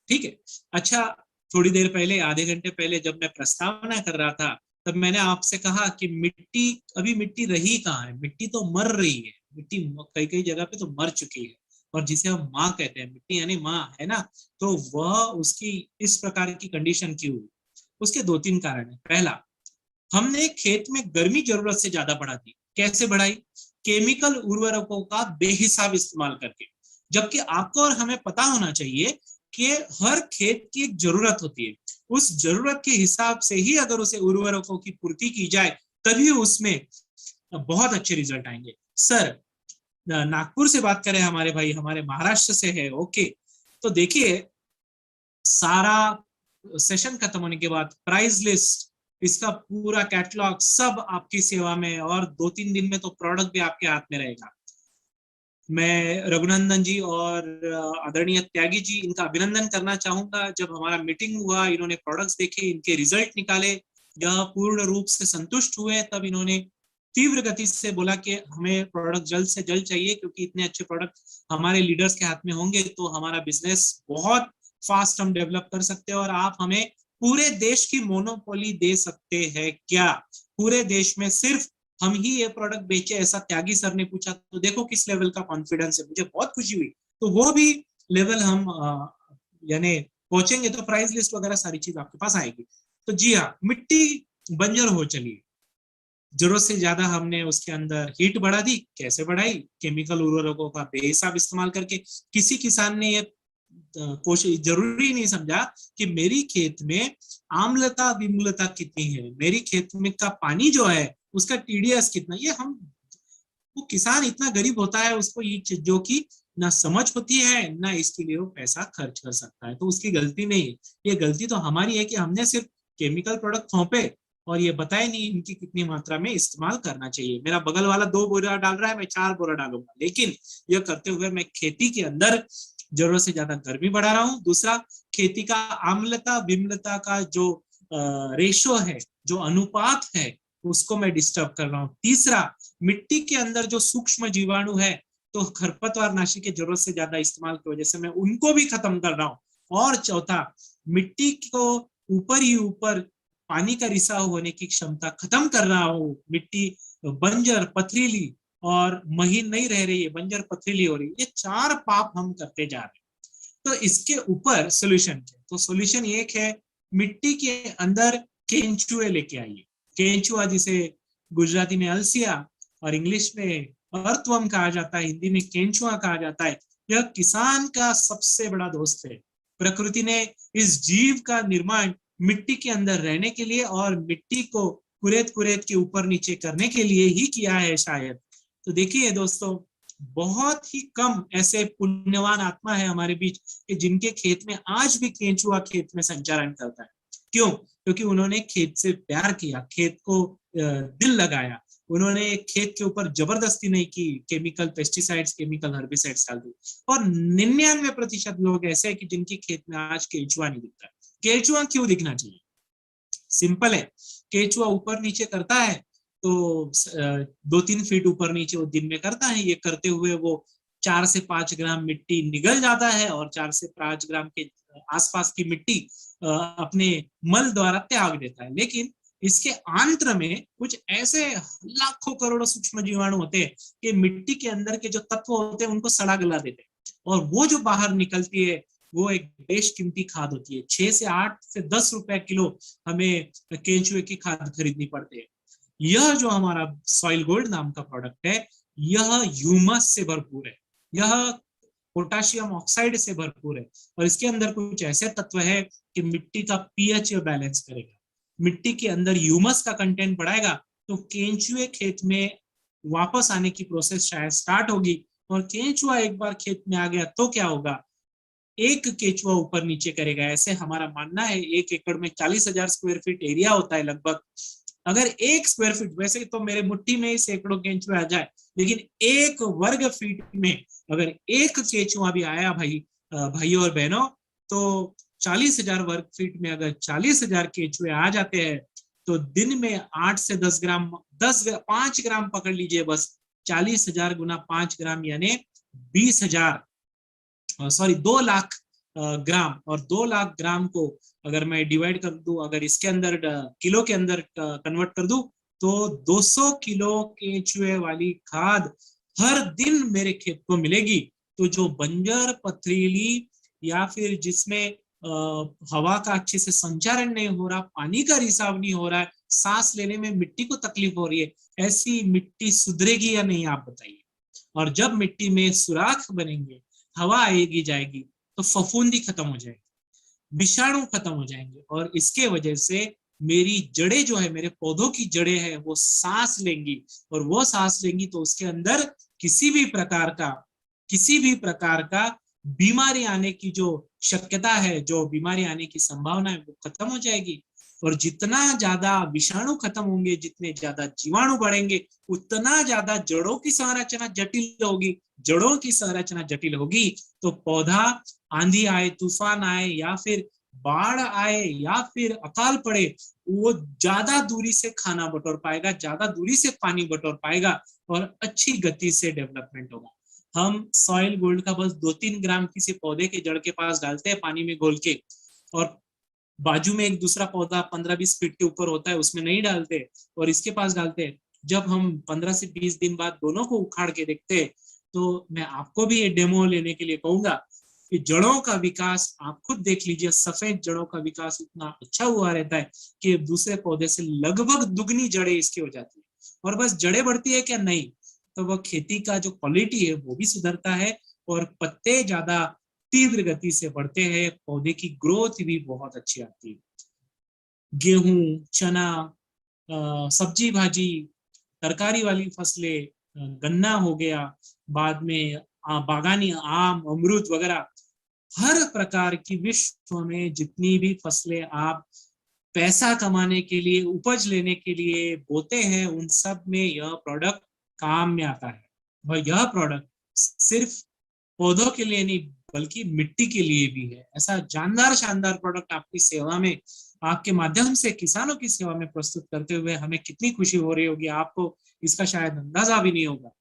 ठीक है। अच्छा, थोड़ी देर पहले, आधे घंटे पहले जब मैं प्रस्तावना कर रहा था, तब मैंने आपसे कहा कि मिट्टी, अभी मिट्टी रही कहाँ है? मिट्टी तो मर रही है, मिट्टी कई कई जगह पे तो मर चुकी है, और जिसे हम माँ कहते हैं, मिट्टी यानी माँ है ना, तो वह उसकी इस प्रकार की कंडीशन क्यों हुई? उसके 2-3 कारण है। पहला, हमने खेत में गर्मी जरूरत से ज्यादा बढ़ा दी। कैसे बढ़ाई? केमिकल उर्वरकों का बेहिसाब इस्तेमाल करके। जबकि आपको और हमें पता होना चाहिए कि हर खेत की एक जरूरत होती है, उस जरूरत के हिसाब से ही अगर उसे उर्वरकों की पूर्ति की जाए, तभी उसमें बहुत अच्छे रिजल्ट आएंगे। सर, नागपुर से बात करें, हमारे भाई हमारे महाराष्ट्र से है, ओके, तो देखिए, सारा सेशन खत्म होने के बाद प्राइस लिस्ट, इसका पूरा कैटलॉग सब आपकी सेवा में, और 2-3 दिन में तो प्रोडक्ट भी आपके हाथ में रहेगा। मैं रघुनंदन जी और आदरणीय त्यागी जी, इनका अभिनंदन करना चाहूंगा। जब हमारा मीटिंग हुआ, इन्होंने प्रोडक्ट्स देखे, इनके रिजल्ट निकाले, यह पूर्ण रूप से संतुष्ट हुए, तब इन्होंने तीव्र गति से बोला कि हमें प्रोडक्ट जल्द से जल्द चाहिए, क्योंकि इतने अच्छे प्रोडक्ट हमारे लीडर्स के हाथ में होंगे तो हमारा बिजनेस बहुत फास्ट हम डेवलप कर सकते हैं, और आप हमें पूरे देश की मोनोपोली दे सकते हैं क्या? पूरे देश में सिर्फ हम ही ये प्रोडक्ट बेचे, ऐसा त्यागी सर ने पूछा। तो देखो किस लेवल का कॉन्फिडेंस है, मुझे बहुत खुशी हुई। तो वो भी लेवल हम यानी पहुंचेंगे तो प्राइस लिस्ट वगैरह सारी चीज आपके पास आएगी। तो जी हाँ, मिट्टी बंजर हो चली, जरूरत से ज्यादा हमने उसके अंदर हीट बढ़ा दी। कैसे बढ़ाई? केमिकल उर्वरकों का बेहिसाब इस्तेमाल करके। किसी किसान ने ये कोशिश, जरूरी नहीं समझा कि मेरी खेत में आम्लता विम्लता कितनी है, मेरी खेत में का पानी जो है उसका टीडीएस कितना, ये हम, वो किसान इतना गरीब होता है, उसको ये चीजों की ना समझ होती है, ना इसके लिए वो पैसा खर्च कर सकता है, तो उसकी गलती नहीं है। ये गलती तो हमारी है कि हमने सिर्फ केमिकल प्रोडक्ट थोपे और ये बताए नहीं इनकी कितनी मात्रा में इस्तेमाल करना चाहिए। मेरा बगल वाला 2 बोरा डाल रहा है, मैं 4 बोरा डालूंगा, लेकिन यह करते हुए मैं खेती के अंदर जरूरत से ज्यादा गर्मी बढ़ा रहा हूँ। दूसरा, खेती का आम्लता विम्लता का जो रेशो है, जो अनुपात है, उसको मैं डिस्टर्ब कर रहा हूँ। तीसरा, मिट्टी के अंदर जो सूक्ष्म जीवाणु है, तो खरपतवार नाशी के जरूरत से ज्यादा इस्तेमाल की वजह से मैं उनको भी खत्म कर रहा हूँ। और चौथा, मिट्टी को ऊपर ही ऊपर पानी का रिसाव होने की क्षमता खत्म कर रहा हूँ। मिट्टी बंजर पथरीली और महीन नहीं रह रही है, बंजर पथरीली हो रही है। ये 4 पाप हम करते जा रहे हैं। तो इसके ऊपर सोल्यूशन क्या? तो सोल्यूशन एक है, मिट्टी के अंदर केंचुए लेके आइए। केंचुआ जिसे गुजराती में अलसिया और इंग्लिश में अर्थवर्म कहा जाता है, हिंदी में केंचुआ कहा जाता है। यह किसान का सबसे बड़ा दोस्त है। प्रकृति ने इस जीव का निर्माण मिट्टी के अंदर रहने के लिए और मिट्टी को कुरेद कुरेद के ऊपर नीचे करने के लिए ही किया है शायद। तो देखिए दोस्तों, बहुत ही कम ऐसे पुण्यवान आत्मा है हमारे बीच कि जिनके खेत में आज भी केंचुआ खेत में संचारण करता है। क्यों? क्योंकि उन्होंने खेत से प्यार किया, खेत को दिल लगाया। उन्होंने खेत के ऊपर जबरदस्ती नहीं की, केमिकल पेस्टिसाइड्स, केमिकल हर्बिसाइड्स डाल दी। और 99% लोग ऐसे हैं कि जिनकी खेत में आज केंचुआ नहीं दिखता। केंचुआ क्यों दिखना चाहिए? सिंपल है, केंचुआ ऊपर नीचे करता है तो 2-3 फीट ऊपर नीचे वो दिन में करता है। ये करते हुए वो 4 से 5 ग्राम मिट्टी निगल जाता है और 4 से 5 ग्राम के आसपास की मिट्टी अपने मल द्वारा त्याग देता है। लेकिन इसके आंत्र में कुछ ऐसे लाखों करोड़ों सूक्ष्म जीवाणु होते हैं कि मिट्टी के अंदर के जो तत्व होते हैं उनको सड़ा गला देते हैं, और वो जो बाहर निकलती है वो एक बेशकीमती खाद होती है। 6 से 8 से 10 रुपए किलो हमें केंचुए की खाद खरीदनी पड़ती है। यह जो हमारा सॉइल गोल्ड नाम का प्रोडक्ट है, यह ह्यूमस से भरपूर है, यह पोटाशियम ऑक्साइड से भरपूर है, और इसके अंदर कुछ ऐसे तत्व है कि मिट्टी का पीएच बैलेंस करेगा, मिट्टी के अंदर ह्यूमस का कंटेंट बढ़ाएगा। तो केंचुए खेत में वापस आने की प्रोसेस शायद स्टार्ट होगी, और केंचुआ एक बार खेत में आ गया तो क्या होगा, एक केंचुआ ऊपर नीचे करेगा। ऐसे हमारा मानना है 1 एकड़ में 40,000 स्क्वायर फीट एरिया होता है लगभग। अगर 1 स्क्वायर फीट, वैसे तो मेरे मुट्ठी में ही सैकड़ों केंचुए आ जाए, लेकिन 1 वर्ग फीट में अगर एक केंचुआ भी आया भाई और बहनों, तो 40,000 वर्ग फीट में अगर 40,000 केंचुए आ जाते हैं तो दिन में 8 से 10 ग्राम, 5 ग्राम पकड़ लीजिए बस, 40,000 गुना 5 ग्राम यानी 20,000, सॉरी 2 लाख ग्राम। और 2 लाख ग्राम को अगर मैं डिवाइड कर दूं, अगर इसके अंदर किलो के अंदर कन्वर्ट कर दूं, तो 200 किलो केंचुए वाली खाद हर दिन मेरे खेत को मिलेगी। तो जो बंजर, पथरीली या फिर जिसमें हवा का अच्छे से संचारण नहीं हो रहा, पानी का रिसाव नहीं हो रहा है, सांस लेने में मिट्टी को तकलीफ हो रही है, ऐसी मिट्टी सुधरेगी या नहीं, आप बताइए। और जब मिट्टी में सुराख बनेंगे, हवा आएगी जाएगी, तो फफूंदी खत्म हो जाएगी, विषाणु खत्म हो जाएंगे, और इसके वजह से मेरी जड़ें जो है, मेरे पौधों की जड़ें हैं, वो सांस लेंगी, और वो सांस लेंगी तो उसके अंदर किसी भी प्रकार का बीमारी आने की जो शक्यता है, जो बीमारी आने की संभावना है, वो खत्म हो जाएगी। और जितना ज्यादा विषाणु खत्म होंगे, जितने ज्यादा जीवाणु बढ़ेंगे, उतना ज्यादा जड़ों की संरचना जटिल होगी। जड़ों की संरचना जटिल होगी तो पौधा, आंधी आए, तूफान आए, या फिर बाढ़ आए, या फिर अकाल पड़े, वो ज्यादा दूरी से खाना बटोर पाएगा, ज्यादा दूरी से पानी बटोर पाएगा, और अच्छी गति से डेवलपमेंट होगा। हम सॉइल गोल्ड का बस 2-3 ग्राम किसी पौधे के जड़ के पास डालते हैं पानी में घोल के, और बाजू में एक दूसरा पौधा 15-20 फीट के ऊपर होता है, उसमें नहीं डालते, और इसके पास डालते हैं। जब हम 15 से 20 दिन बाद दोनों को उखाड़ के देखते हैं, तो मैं आपको भी ये डेमो लेने के लिए कहूंगा कि जड़ों का विकास आप खुद देख लीजिए। सफेद जड़ों का विकास इतना अच्छा हुआ रहता है कि दूसरे पौधे से लगभग दुगनी जड़ें इसकी हो जाती है। और बस जड़ें बढ़ती है क्या? नहीं, तो वह खेती का जो क्वालिटी है वो भी सुधरता है, और पत्ते ज्यादा तीव्र गति से बढ़ते हैं, पौधे की ग्रोथ भी बहुत अच्छी आती है। गेहूं, चना, सब्जी भाजी, तरकारी वाली फसलें, गन्ना हो गया, बाद में बागानी आम, अमरूद वगैरह, हर प्रकार की विश्व में जितनी भी फसलें आप पैसा कमाने के लिए, उपज लेने के लिए बोते हैं, उन सब में यह प्रोडक्ट काम में आता है। और यह प्रोडक्ट सिर्फ पौधों के लिए नहीं बल्कि मिट्टी के लिए भी है। ऐसा जानदार शानदार प्रोडक्ट आपकी सेवा में, आपके माध्यम से किसानों की सेवा में प्रस्तुत करते हुए हमें कितनी खुशी हो रही होगी, आपको इसका शायद अंदाजा भी नहीं होगा।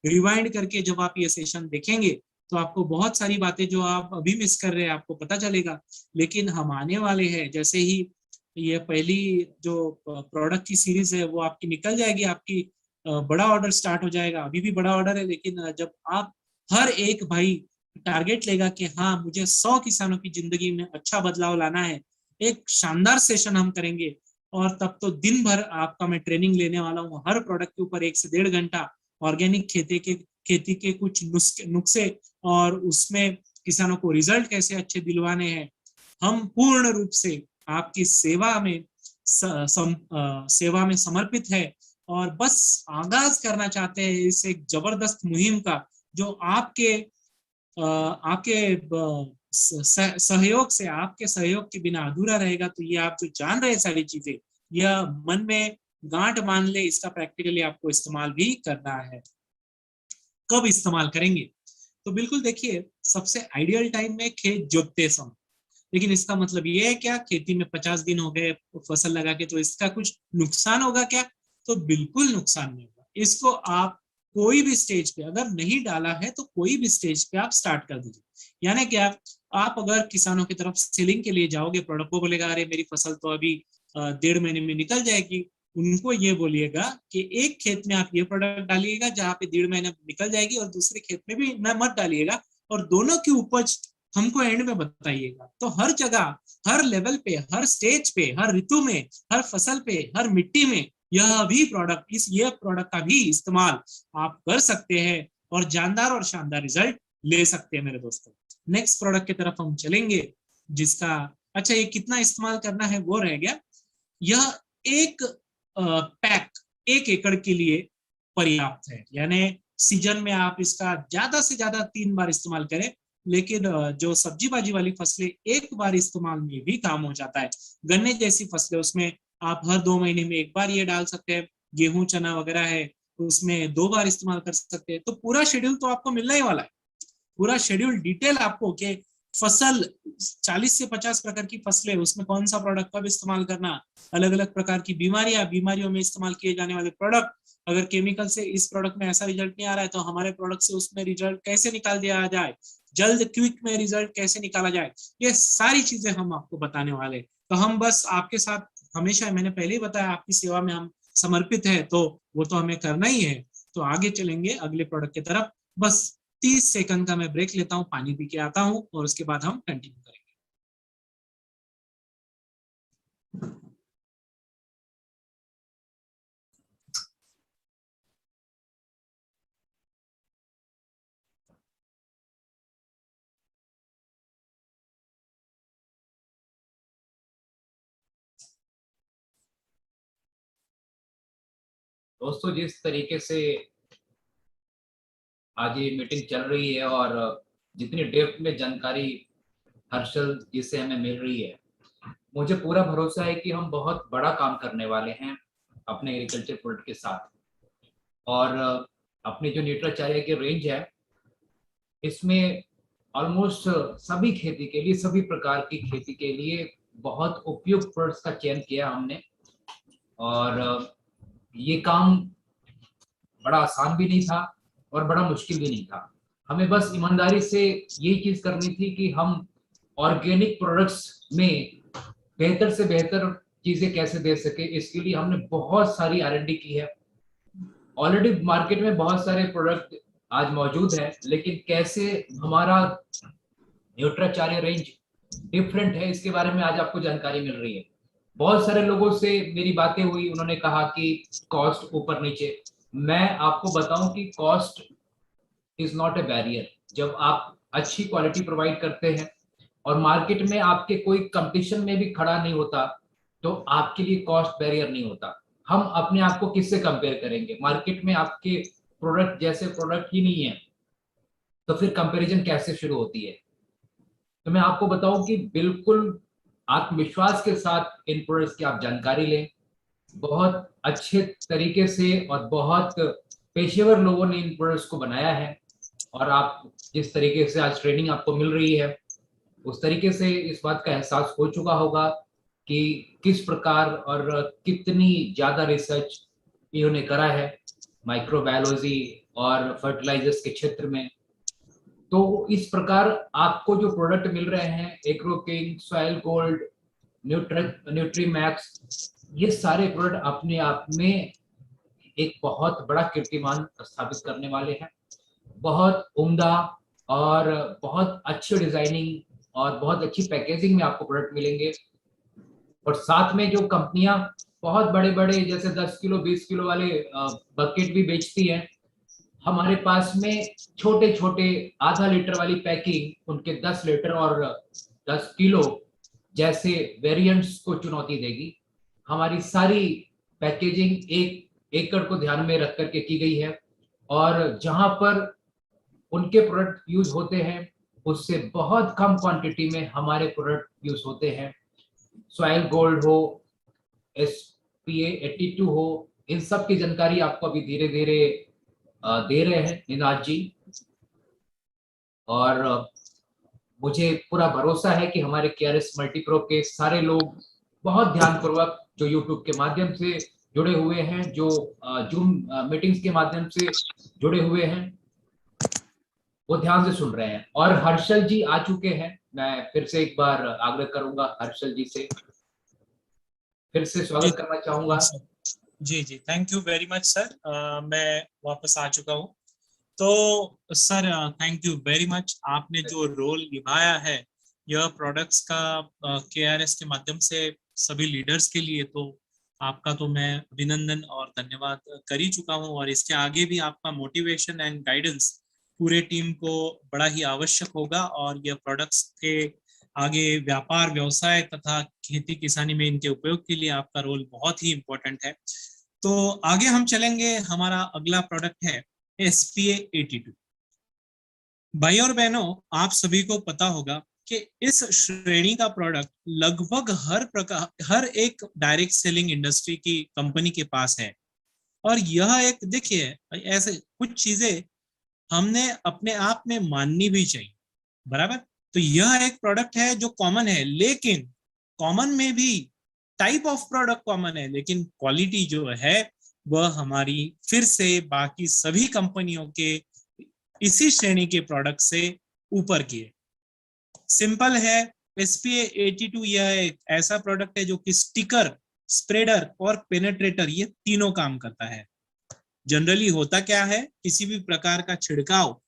रिवाइंड करके जब आप ये सेशन देखेंगे तो आपको बहुत सारी बातें जो आप अभी मिस कर रहे हैं आपको पता चलेगा। लेकिन हम आने वाले हैं, जैसे ही ये पहली जो प्रोडक्ट की सीरीज है वो आपकी निकल जाएगी, आपकी बड़ा ऑर्डर स्टार्ट हो जाएगा। अभी भी बड़ा ऑर्डर है, लेकिन जब आप हर एक भाई टारगेट लेगा कि हाँ मुझे 100 किसानों की जिंदगी में अच्छा बदलाव लाना है, एक शानदार सेशन हम करेंगे। और तब तो दिन भर आपका मैं ट्रेनिंग लेने वाला हूँ, हर प्रोडक्ट के ऊपर 1 से 1.5 घंटा ऑर्गेनिक खेती के कुछ नुस्खे और उसमें किसानों को रिजल्ट कैसे अच्छे दिलवाने हैं। हम पूर्ण रूप से आपकी सेवा में समर्पित है और बस आगाज करना चाहते हैं इस एक जबरदस्त मुहिम का, जो आपके सहयोग से, आपके सहयोग के बिना अधूरा रहेगा। तो ये आप जो जान रहे हैं सारी चीजें, यह मन में गांठ बांध ले, इसका प्रैक्टिकली आपको इस्तेमाल भी करना है। कब इस्तेमाल करेंगे? तो बिल्कुल देखिए, सबसे आइडियल टाइम में खेत जोतते समय। लेकिन इसका मतलब ये है क्या, खेती में 50 दिन हो गए फसल लगा के, तो इसका कुछ नुकसान होगा क्या? तो बिल्कुल नुकसान नहीं होगा। इसको आप कोई भी स्टेज पे अगर नहीं डाला है तो कोई भी स्टेज पे आप स्टार्ट कर दीजिए। यानी क्या, आप अगर किसानों की तरफ सेलिंग के लिए जाओगे, प्रोडक्ट को बोलेगा अरे मेरी फसल तो अभी 1.5 महीने में निकल जाएगी, उनको ये बोलिएगा कि एक खेत में आप ये प्रोडक्ट डालिएगा जहाँ पे 1.5 महीने निकल जाएगी, और दूसरे खेत में भी न मत डालिएगा, और दोनों की उपज हमको एंड में बताइएगा। तो हर जगह, हर लेवल पे, हर स्टेज पे, हर ऋतु में, हर फसल पे, हर मिट्टी में यह भी प्रोडक्ट, ये प्रोडक्ट का भी इस्तेमाल आप कर सकते हैं और जानदार और शानदार रिजल्ट ले सकते हैं मेरे दोस्तों। नेक्स्ट प्रोडक्ट की तरफ हम चलेंगे, जिसका अच्छा ये कितना इस्तेमाल करना है वो रह गया। यह एक पैक 1 एकड़ के लिए पर्याप्त है, यानी सीजन में आप इसका ज्यादा से ज्यादा 3 बार इस्तेमाल करें। लेकिन जो सब्जी भाजी वाली फसलें एक बार इस्तेमाल में भी काम हो जाता है। गन्ने जैसी फसलें, उसमें आप हर 2 महीने में एक बार ये डाल सकते हैं। गेहूं चना वगैरह है, उसमें 2 बार इस्तेमाल कर सकते हैं। तो पूरा शेड्यूल तो आपको मिलने ही वाला है, पूरा शेड्यूल डिटेल आपको कि फसल 40 से 50 प्रकार की फसलें, उसमें कौन सा प्रोडक्ट कब इस्तेमाल करना, अलग अलग प्रकार की बीमारियों में इस्तेमाल किए जाने वाले प्रोडक्ट, अगर केमिकल से इस प्रोडक्ट में ऐसा रिजल्ट नहीं आ रहा है तो हमारे प्रोडक्ट से उसमें रिजल्ट कैसे निकाल दिया जाए, जल्द क्विक में रिजल्ट कैसे निकाला जाए, ये सारी चीजें हम आपको बताने वाले। तो हम बस आपके साथ हमेशा, मैंने पहले ही बताया, आपकी सेवा में हम समर्पित है, तो वो तो हमें करना ही है। तो आगे चलेंगे अगले प्रोडक्ट की तरफ। बस 30 सेकंड का मैं ब्रेक लेता हूँ, पानी पी के आता हूँ और उसके बाद हम कंटिन्यू करेंगे। दोस्तों, जिस तरीके से आज ये मीटिंग चल रही है और जितनी डेप्थ में जानकारी हर्षल जिससे हमें मिल रही है, मुझे पूरा भरोसा है कि हम बहुत बड़ा काम करने वाले हैं अपने एग्रीकल्चर प्रोडक्ट के साथ। और अपनी जो न्यूट्राचार्य की रेंज है, इसमें ऑलमोस्ट सभी खेती के लिए, सभी प्रकार की खेती के लिए बहुत उपयुक्त प्रोडक्ट्स का चयन किया हमने। और ये काम बड़ा आसान भी नहीं था और बड़ा मुश्किल भी नहीं था। हमें बस ईमानदारी से यही चीज करनी थी कि हम ऑर्गेनिक प्रोडक्ट्स में बेहतर से बेहतर चीजें कैसे दे सके। इसके लिए हमने बहुत सारी R&D की है। ऑलरेडी मार्केट में बहुत सारे प्रोडक्ट आज मौजूद है, लेकिन कैसे हमारा न्यूट्राचार्य रेंज डिफरेंट है, इसके बारे में आज आपको जानकारी मिल रही है। बहुत सारे लोगों से मेरी बातें हुई, उन्होंने कहा कि कॉस्ट ऊपर नीचे। मैं आपको बताऊं कि cost is not a barrier. जब आप अच्छी क्वालिटी प्रोवाइड करते हैं और मार्केट में आपके कोई कंपटीशन में भी खड़ा नहीं होता, तो आपके लिए कॉस्ट बैरियर नहीं होता। हम अपने आप को किससे कंपेयर करेंगे? मार्केट में आपके प्रोडक्ट जैसे प्रोडक्ट ही नहीं है, तो फिर कंपैरिजन कैसे शुरू होती है? तो मैं आपको बताऊं कि बिल्कुल आत्मविश्वास के साथ इन प्रोडक्ट्स की आप जानकारी लें। बहुत अच्छे तरीके से और बहुत पेशेवर लोगों ने इन प्रोडक्ट्स को बनाया है, और आप जिस तरीके से आज ट्रेनिंग आपको मिल रही है, उस तरीके से इस बात का एहसास हो चुका होगा कि किस प्रकार और कितनी ज्यादा रिसर्च इन्होंने करा है माइक्रोबायोलॉजी और फर्टिलाइजर्स के क्षेत्र में। तो इस प्रकार आपको जो प्रोडक्ट मिल रहे हैं, एग्रोकिंग, सॉइल गोल्ड, न्यूट्रीमैक्स, ये सारे प्रोडक्ट अपने आप में एक बहुत बड़ा कीर्तिमान स्थापित करने वाले हैं। बहुत उम्दा और बहुत अच्छी डिजाइनिंग और बहुत अच्छी पैकेजिंग में आपको प्रोडक्ट मिलेंगे। और साथ में जो कंपनियां बहुत बड़े बड़े जैसे 10 किलो 20 किलो वाले बकेट भी बेचती हैं, हमारे पास में छोटे छोटे आधा लीटर वाली पैकिंग उनके 10 लीटर और 10 किलो जैसे वेरिएंट्स को चुनौती देगी। हमारी सारी पैकेजिंग एक एकड़ को ध्यान में रख करके की गई है, और जहां पर उनके प्रोडक्ट यूज होते हैं उससे बहुत कम क्वांटिटी में हमारे प्रोडक्ट यूज होते हैं। सॉइल गोल्ड हो, SPA 82 हो, इन सब की जानकारी आपको अभी धीरे धीरे दे रहे हैं निनाद जी। और मुझे पूरा भरोसा है कि हमारे KRS मल्टीप्रो के सारे लोग बहुत ध्यानपूर्वक जो YouTube के माध्यम से जुड़े हुए हैं, जो जूम मीटिंग्स के माध्यम से जुड़े हुए हैं, वो ध्यान से सुन रहे हैं। और हर्षल जी आ चुके हैं, मैं फिर से एक बार आग्रह करूंगा हर्षल जी से, फिर से स्वागत करना चाहूंगा। जी जी, thank you very much sir. मैं वापस आ चुका हूँ। तो sir thank you very much, आपने जो रोल निभाया है यह प्रोडक्ट्स का KRS के माध्यम से सभी लीडर्स के लिए, तो आपका तो मैं अभिनंदन और धन्यवाद कर ही चुका हूँ। और इसके आगे भी आपका मोटिवेशन एंड गाइडेंस पूरे टीम को बड़ा ही आवश्यक होगा, और यह प्रोडक्ट्स के आगे व्यापार व्यवसाय तथा खेती किसानी में इनके उपयोग के लिए आपका रोल बहुत ही इम्पोर्टेंट है। तो आगे हम चलेंगे, हमारा अगला प्रोडक्ट है SPA 82। भाई और बहनों, आप सभी को पता होगा कि इस श्रेणी का प्रोडक्ट लगभग हर एक डायरेक्ट सेलिंग इंडस्ट्री की कंपनी के पास है। और यह एक, देखिए, ऐसे कुछ चीजें हमने अपने आप में माननी भी चाहिए, बराबर। तो यह एक प्रोडक्ट है जो कॉमन है, लेकिन कॉमन में भी टाइप ऑफ प्रोडक्ट कॉमन है, लेकिन क्वालिटी जो है वह हमारी फिर से बाकी सभी कंपनियों के इसी श्रेणी के प्रोडक्ट से ऊपर की है। सिंपल है, SPA 82 यह एक ऐसा प्रोडक्ट है जो कि स्टिकर, स्प्रेडर और पेनेट्रेटर ये तीनों काम करता है। जनरली होता क्या है, किसी भी प्रकार का छिड़काव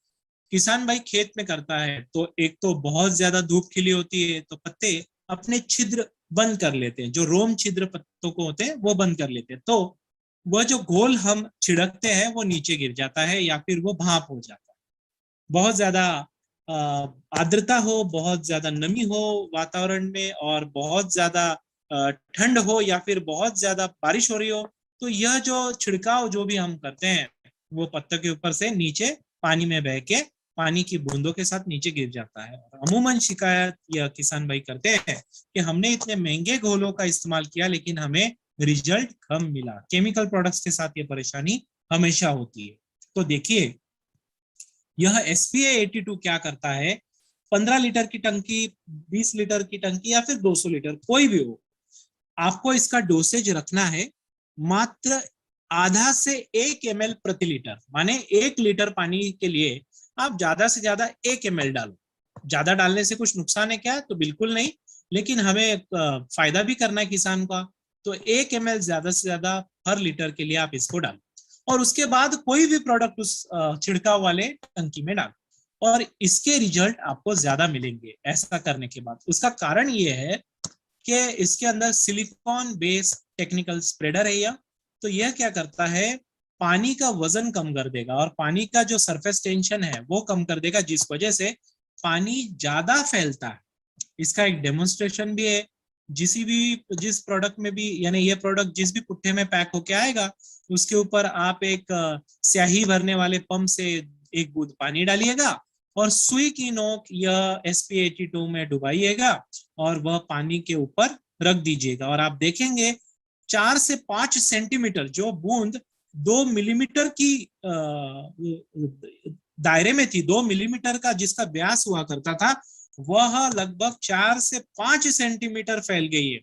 किसान भाई खेत में करता है तो एक तो बहुत ज्यादा धूप खिली होती है तो पत्ते अपने छिद्र बंद कर लेते हैं, जो रोम छिद्र पत्तों को होते हैं वो बंद कर लेते हैं, तो वह जो घोल हम छिड़कते हैं वो नीचे गिर जाता है या फिर वो भाप हो जाता है। बहुत ज्यादा आर्द्रता हो, बहुत ज्यादा नमी हो वातावरण में, और बहुत ज्यादा ठंड हो या फिर बहुत ज्यादा बारिश हो रही हो, तो यह जो छिड़काव जो भी हम करते हैं वो पत्तों के ऊपर से नीचे पानी में बह के पानी की बूंदों के साथ नीचे गिर जाता है। अमूमन शिकायत यह किसान भाई करते हैं कि हमने इतने महंगे घोलों का इस्तेमाल किया लेकिन हमें रिजल्ट कम मिला। केमिकल प्रोडक्ट्स के साथ ये परेशानी हमेशा होती है। तो देखिए, यह SPA 82 क्या करता है, 15 लीटर की टंकी, 20 लीटर की टंकी या फिर 200 लीटर कोई भी हो, आपको इसका डोसेज रखना है मात्र आधा से 1 ml प्रति लीटर। माने 1 लीटर पानी के लिए आप ज्यादा से ज्यादा 1 ml डालो। ज्यादा डालने से कुछ नुकसान है क्या? तो बिल्कुल नहीं, लेकिन हमें फायदा भी करना है किसान का, तो 1 ml ज्यादा से ज्यादा हर लीटर के लिए आप इसको डालो। और उसके बाद कोई भी प्रोडक्ट उस छिड़काव वाले टंकी में डालो और इसके रिजल्ट आपको ज्यादा मिलेंगे ऐसा करने के बाद। उसका कारण ये है कि इसके अंदर सिलिकॉन बेस्ड टेक्निकल स्प्रेडर है यह। तो यह क्या करता है, पानी का वजन कम कर देगा और पानी का जो सरफेस टेंशन है वो कम कर देगा, जिस वजह से पानी ज्यादा फैलता है। इसका एक डेमोन्स्ट्रेशन भी है, जिस प्रोडक्ट में भी, यानी ये प्रोडक्ट जिस भी पुट्ठे में पैक होके आएगा उसके ऊपर आप एक स्याही भरने वाले पंप से एक बूंद पानी डालिएगा और सुई की नोक यह SPA 82 में डुबाइएगा और वह पानी के ऊपर रख दीजिएगा और आप देखेंगे 4 से 5 सेंटीमीटर जो बूंद 2 मिलीमीटर की दायरे में थी, 2 मिलीमीटर का जिसका व्यास हुआ करता था, वह लगभग 4 से 5 सेंटीमीटर फैल गई है।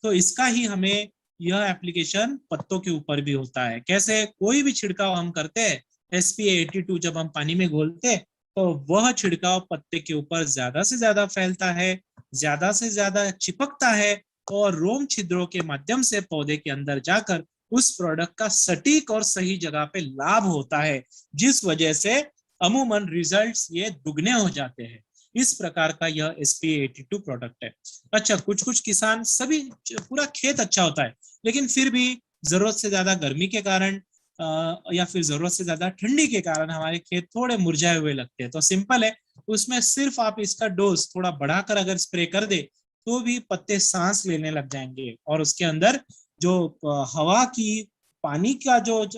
तो इसका ही हमें यह एप्लीकेशन पत्तों के ऊपर भी होता है। कैसे? कोई भी छिड़काव हम करते हैं SPA 82 जब हम पानी में घोलते तो वह छिड़काव पत्ते के ऊपर ज्यादा से ज्यादा फैलता है, ज्यादा से ज्यादा चिपकता है और रोम छिद्रों के माध्यम से पौधे के अंदर जाकर उस प्रोडक्ट का सटीक और सही जगह पे लाभ होता है, जिस वजह से अमूमन रिजल्ट्स ये दुगने हो जाते हैं। इस प्रकार का यह SP82 प्रोडक्ट है। अच्छा, कुछ कुछ किसान सभी पूरा खेत अच्छा होता है, लेकिन फिर भी जरूरत से ज्यादा गर्मी के कारण या फिर जरूरत से ज्यादा ठंडी के कारण हमारे खेत थोड़े मुरझाए हुए लगते हैं। तो सिंपल है, उसमें सिर्फ आप इसका डोज थोड़ा बढ़ाकर अगर स्प्रे कर दे तो भी पत्ते सांस लेने लग जाएंगे, और उसके अंदर जो हवा की, पानी का जो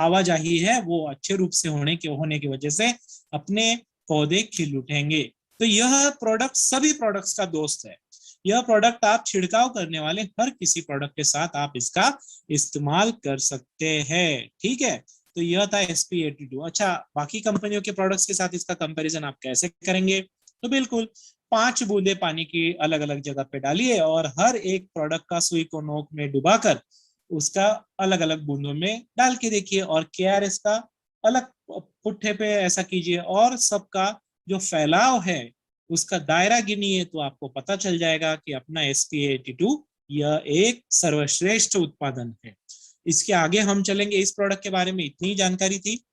आवाजाही है वो अच्छे रूप से होने की वजह से अपने पौधे खिल उठेंगे। तो यह प्रोडक्ट सभी प्रोडक्ट्स का दोस्त है। यह प्रोडक्ट आप छिड़काव करने वाले हर किसी प्रोडक्ट के साथ आप इसका इस्तेमाल कर सकते हैं। ठीक है, तो यह था SP82। अच्छा, बाकी कंपनियों के प्रोडक्ट्स के साथ इसका कंपैरिजन आप कैसे करेंगे? तो बिल्कुल 5 बूंदे पानी की अलग अलग जगह पे डालिए और हर एक प्रोडक्ट का सुई को नोक में डुबाकर उसका अलग अलग बूंदों में डाल के देखिए, और KRS का अलग पुट्ठे पे ऐसा कीजिए, और सबका जो फैलाव है उसका दायरा गिनिए, तो आपको पता चल जाएगा कि अपना SP82 यह एक सर्वश्रेष्ठ उत्पादन है। इसके आगे हम चलेंगे। इस प्रोडक्ट के बारे में इतनी जानकारी थी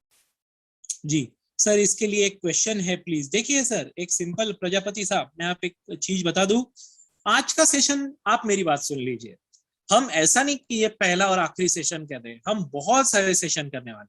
जी। सर, इसके लिए एक क्वेश्चन है, प्लीज देखिए सर। एक सिंपल, प्रजापति साहब, मैं आप एक चीज बता दूं। आज का सेशन आप मेरी बात सुन लीजिए। हम ऐसा नहीं कि ये पहला और आखिरी सेशन कर रहे हैं, हम बहुत सारे सेशन करने वाले।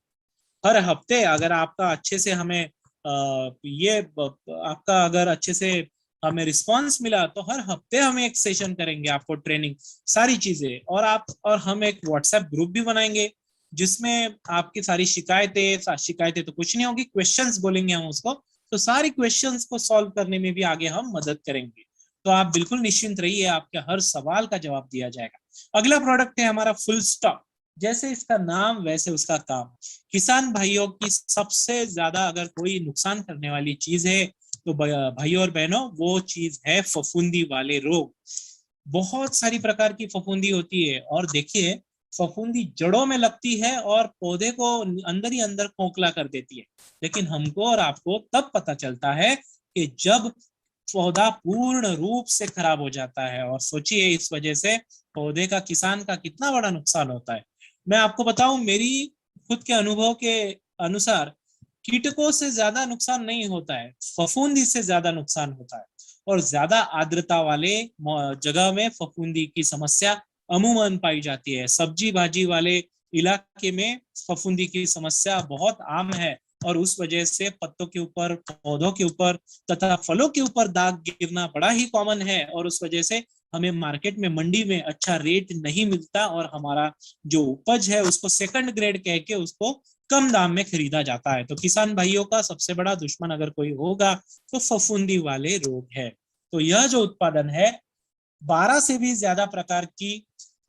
हर हफ्ते अगर आपका अच्छे से हमें आपका अगर अच्छे से हमें रिस्पांस मिला तो हर हफ्ते हम एक सेशन करेंगे, आपको ट्रेनिंग सारी चीजें। और हम एक व्हाट्सएप ग्रुप भी बनाएंगे जिसमें आपकी सारी शिकायतें तो कुछ नहीं होगी, क्वेश्चंस बोलेंगे हम उसको, तो सारी क्वेश्चंस को सॉल्व करने में भी आगे हम मदद करेंगे। तो आप बिल्कुल निश्चिंत रहिए, आपके हर सवाल का जवाब दिया जाएगा। अगला प्रोडक्ट है हमारा फुल स्टॉप। जैसे इसका नाम वैसे उसका काम। किसान भाइयों की सबसे ज्यादा अगर कोई नुकसान करने वाली चीज है तो भाइयों और बहनों, वो चीज है फफूंदी वाले रोग। बहुत सारी प्रकार की फफूंदी होती है, और देखिए फफूंदी जड़ों में लगती है और पौधे को अंदर ही अंदर खोखला कर देती है। लेकिन हमको और आपको तब पता चलता है कि जब पौधा पूर्ण रूप से खराब हो जाता है। और सोचिए, इस वजह से पौधे का, किसान का कितना बड़ा नुकसान होता है। मैं आपको बताऊं, मेरी खुद के अनुभव के अनुसार कीटकों से ज्यादा नुकसान नहीं होता है, फफूंदी से ज्यादा नुकसान होता है। और ज्यादा आर्द्रता वाले जगह में फफूंदी की समस्या अमूमन पाई जाती है। सब्जी भाजी वाले इलाके में फफूंदी की समस्या बहुत आम है, और उस वजह से पत्तों के ऊपर, पौधों के ऊपर तथा फलों के ऊपर दाग गिरना बड़ा ही कॉमन है। और उस वजह से हमें मार्केट में, मंडी में अच्छा रेट नहीं मिलता, और हमारा जो उपज है उसको सेकंड ग्रेड कह के उसको कम दाम में खरीदा जाता है। तो किसान भाइयों का सबसे बड़ा दुश्मन अगर कोई होगा तो फफूंदी वाले रोग है। तो यह जो उत्पादन है 12 से भी ज्यादा प्रकार की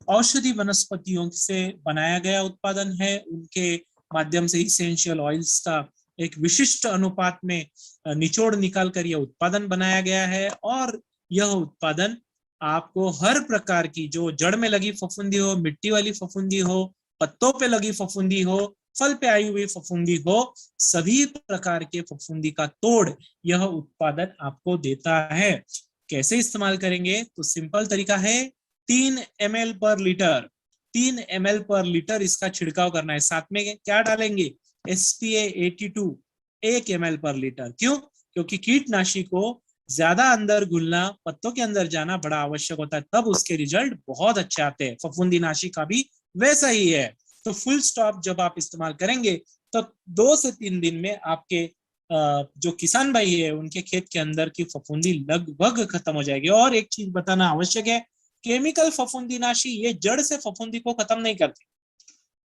औषधि वनस्पतियों से बनाया गया उत्पादन है। उनके माध्यम से इसेंशियल ऑयल्स का एक विशिष्ट अनुपात में निचोड़ निकाल कर यह उत्पादन बनाया गया है। और यह उत्पादन आपको हर प्रकार की, जो जड़ में लगी फफूंदी हो, मिट्टी वाली फफूंदी हो, पत्तों पे लगी फफूंदी हो, फल पे आई हुई फफूंदी हो, सभी प्रकार के फफूंदी का तोड़ यह उत्पादन आपको देता है। कैसे इस्तेमाल करेंगे? तो सिंपल तरीका है, 3 ml पर लीटर, 3 ml पर लीटर इसका छिड़काव करना है। साथ में क्या डालेंगे? SP82 1 ml पर लीटर। क्यों? क्योंकि कीटनाशी को ज्यादा अंदर घुलना, पत्तों के अंदर जाना बड़ा आवश्यक होता है, तब उसके रिजल्ट बहुत अच्छे आते हैं। फफूंदी नाशी का भी वैसा ही है। तो फुल स्टॉप जब आप इस्तेमाल करेंगे तो 2 से 3 दिन में आपके जो किसान भाई है उनके खेत के अंदर की फफूंदी लगभग खत्म हो जाएगी। और एक चीज बताना आवश्यक है, केमिकल फफूंदीनाशी ये जड़ से फफूंदी को खत्म नहीं करते,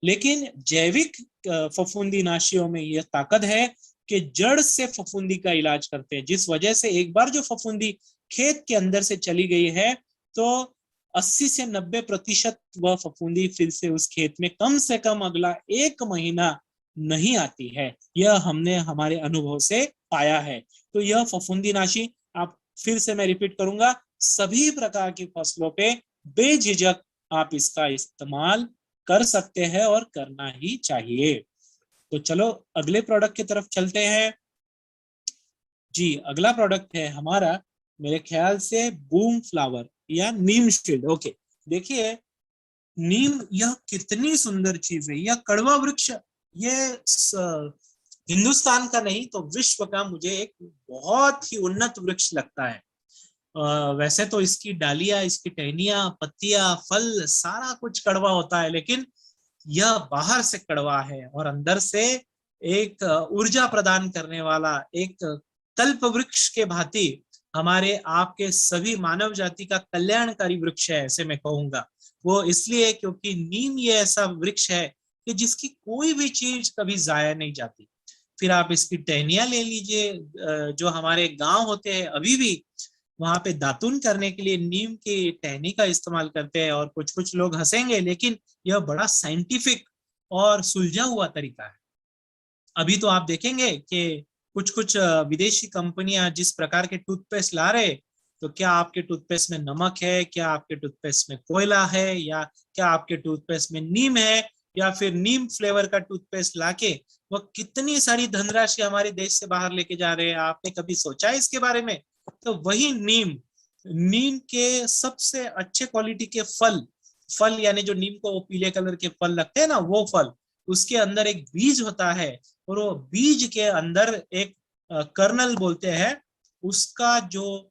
लेकिन जैविक फफूंदीनाशियों में यह ताकत है कि जड़ से फफूंदी का इलाज करते हैं। जिस वजह से एक बार जो फफूंदी खेत के अंदर से चली गई है तो 80 से 90% वह फफूंदी फिर से उस खेत में कम से कम अगला 1 महीना नहीं आती है। यह हमने हमारे अनुभव से पाया है। तो यह फफूंदीनाशी, आप फिर से मैं रिपीट करूंगा, सभी प्रकार की फसलों पे बेझिझक आप इसका इस्तेमाल कर सकते हैं और करना ही चाहिए। तो चलो अगले प्रोडक्ट की तरफ चलते हैं जी। अगला प्रोडक्ट है हमारा, मेरे ख्याल से बूम फ्लावर या नीम शील्ड। ओके, देखिए नीम यह कितनी सुंदर चीज है। यह कड़वा वृक्ष, ये हिंदुस्तान का नहीं तो विश्व का मुझे एक बहुत ही उन्नत वृक्ष लगता है। वैसे तो इसकी डालियां, इसकी टहनियां, पत्तियां, फल सारा कुछ कड़वा होता है, लेकिन यह बाहर से कड़वा है और अंदर से एक ऊर्जा प्रदान करने वाला एक कल्प वृक्ष के भांति हमारे आपके सभी मानव जाति का कल्याणकारी वृक्ष है, ऐसे मैं कहूंगा। वो इसलिए क्योंकि नीम ये ऐसा वृक्ष है कि जिसकी कोई भी चीज कभी जाया नहीं जाती। फिर आप इसकी टहनियां ले लीजिए, जो हमारे गांव होते हैं अभी भी वहां पे दातुन करने के लिए नीम की टहनी का इस्तेमाल करते हैं। और कुछ कुछ लोग हंसेंगे, लेकिन यह बड़ा साइंटिफिक और सुलझा हुआ तरीका है। अभी तो आप देखेंगे कि कुछ कुछ विदेशी कंपनियां जिस प्रकार के टूथपेस्ट ला रहे, तो क्या आपके टूथपेस्ट में नमक है, क्या आपके टूथपेस्ट में कोयला है, या क्या आपके टूथपेस्ट में नीम है, या फिर नीम फ्लेवर का टूथपेस्ट लाके वो कितनी सारी धनराशि हमारे देश से बाहर लेके जा रहे हैं। आपने कभी सोचा है इसके बारे में? तो वही नीम, नीम के सबसे अच्छे क्वालिटी के फल, फल यानी जो नीम को वो पीले कलर के फल लगते हैं ना, वो फल, उसके अंदर एक बीज होता है और वो बीज के अंदर एक कर्नल बोलते हैं, उसका जो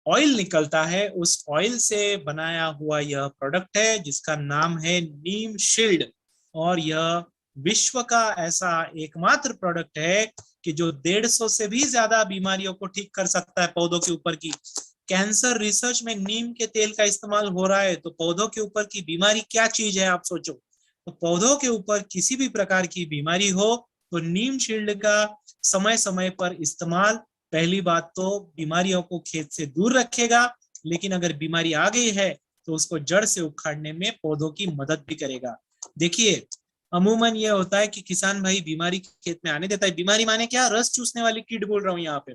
ऑयल निकलता है, उस ऑयल से बनाया हुआ यह प्रोडक्ट है जिसका नाम है नीम शील्ड। और यह विश्व का ऐसा एकमात्र प्रोडक्ट है कि जो 150 से भी ज्यादा बीमारियों को ठीक कर सकता है पौधों के ऊपर की। कैंसर रिसर्च में नीम के तेल का इस्तेमाल हो रहा है, तो पौधों के ऊपर की बीमारी क्या चीज है आप सोचो। तो पौधों के ऊपर किसी भी प्रकार की बीमारी हो तो नीम शील्ड का समय समय पर इस्तेमाल पहली बात तो बीमारियों को खेत से दूर रखेगा, लेकिन अगर बीमारी आ गई है तो उसको जड़ से उखाड़ने में पौधों की मदद भी करेगा। देखिए, अमूमन ये होता है कि किसान भाई बीमारी खेत में आने देता है। बीमारी माने क्या? रस चूसने वाली कीट बोल रहा हूँ यहाँ पे।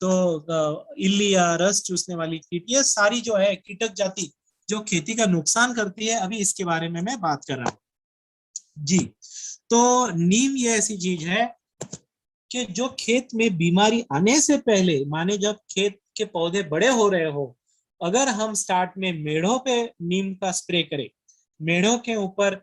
तो इल्ली या रस चूसने वाली कीट, ये सारी जो है कीटक जाति जो खेती का नुकसान करती है, अभी इसके बारे में मैं बात कर रहा हूँ जी। तो नीम ये ऐसी चीज है कि जो खेत में बीमारी आने से पहले, माने जब खेत के पौधे बड़े हो रहे हो, अगर हम स्टार्ट में मेढ़ों पे नीम का स्प्रे करें, मेढ़ों के ऊपर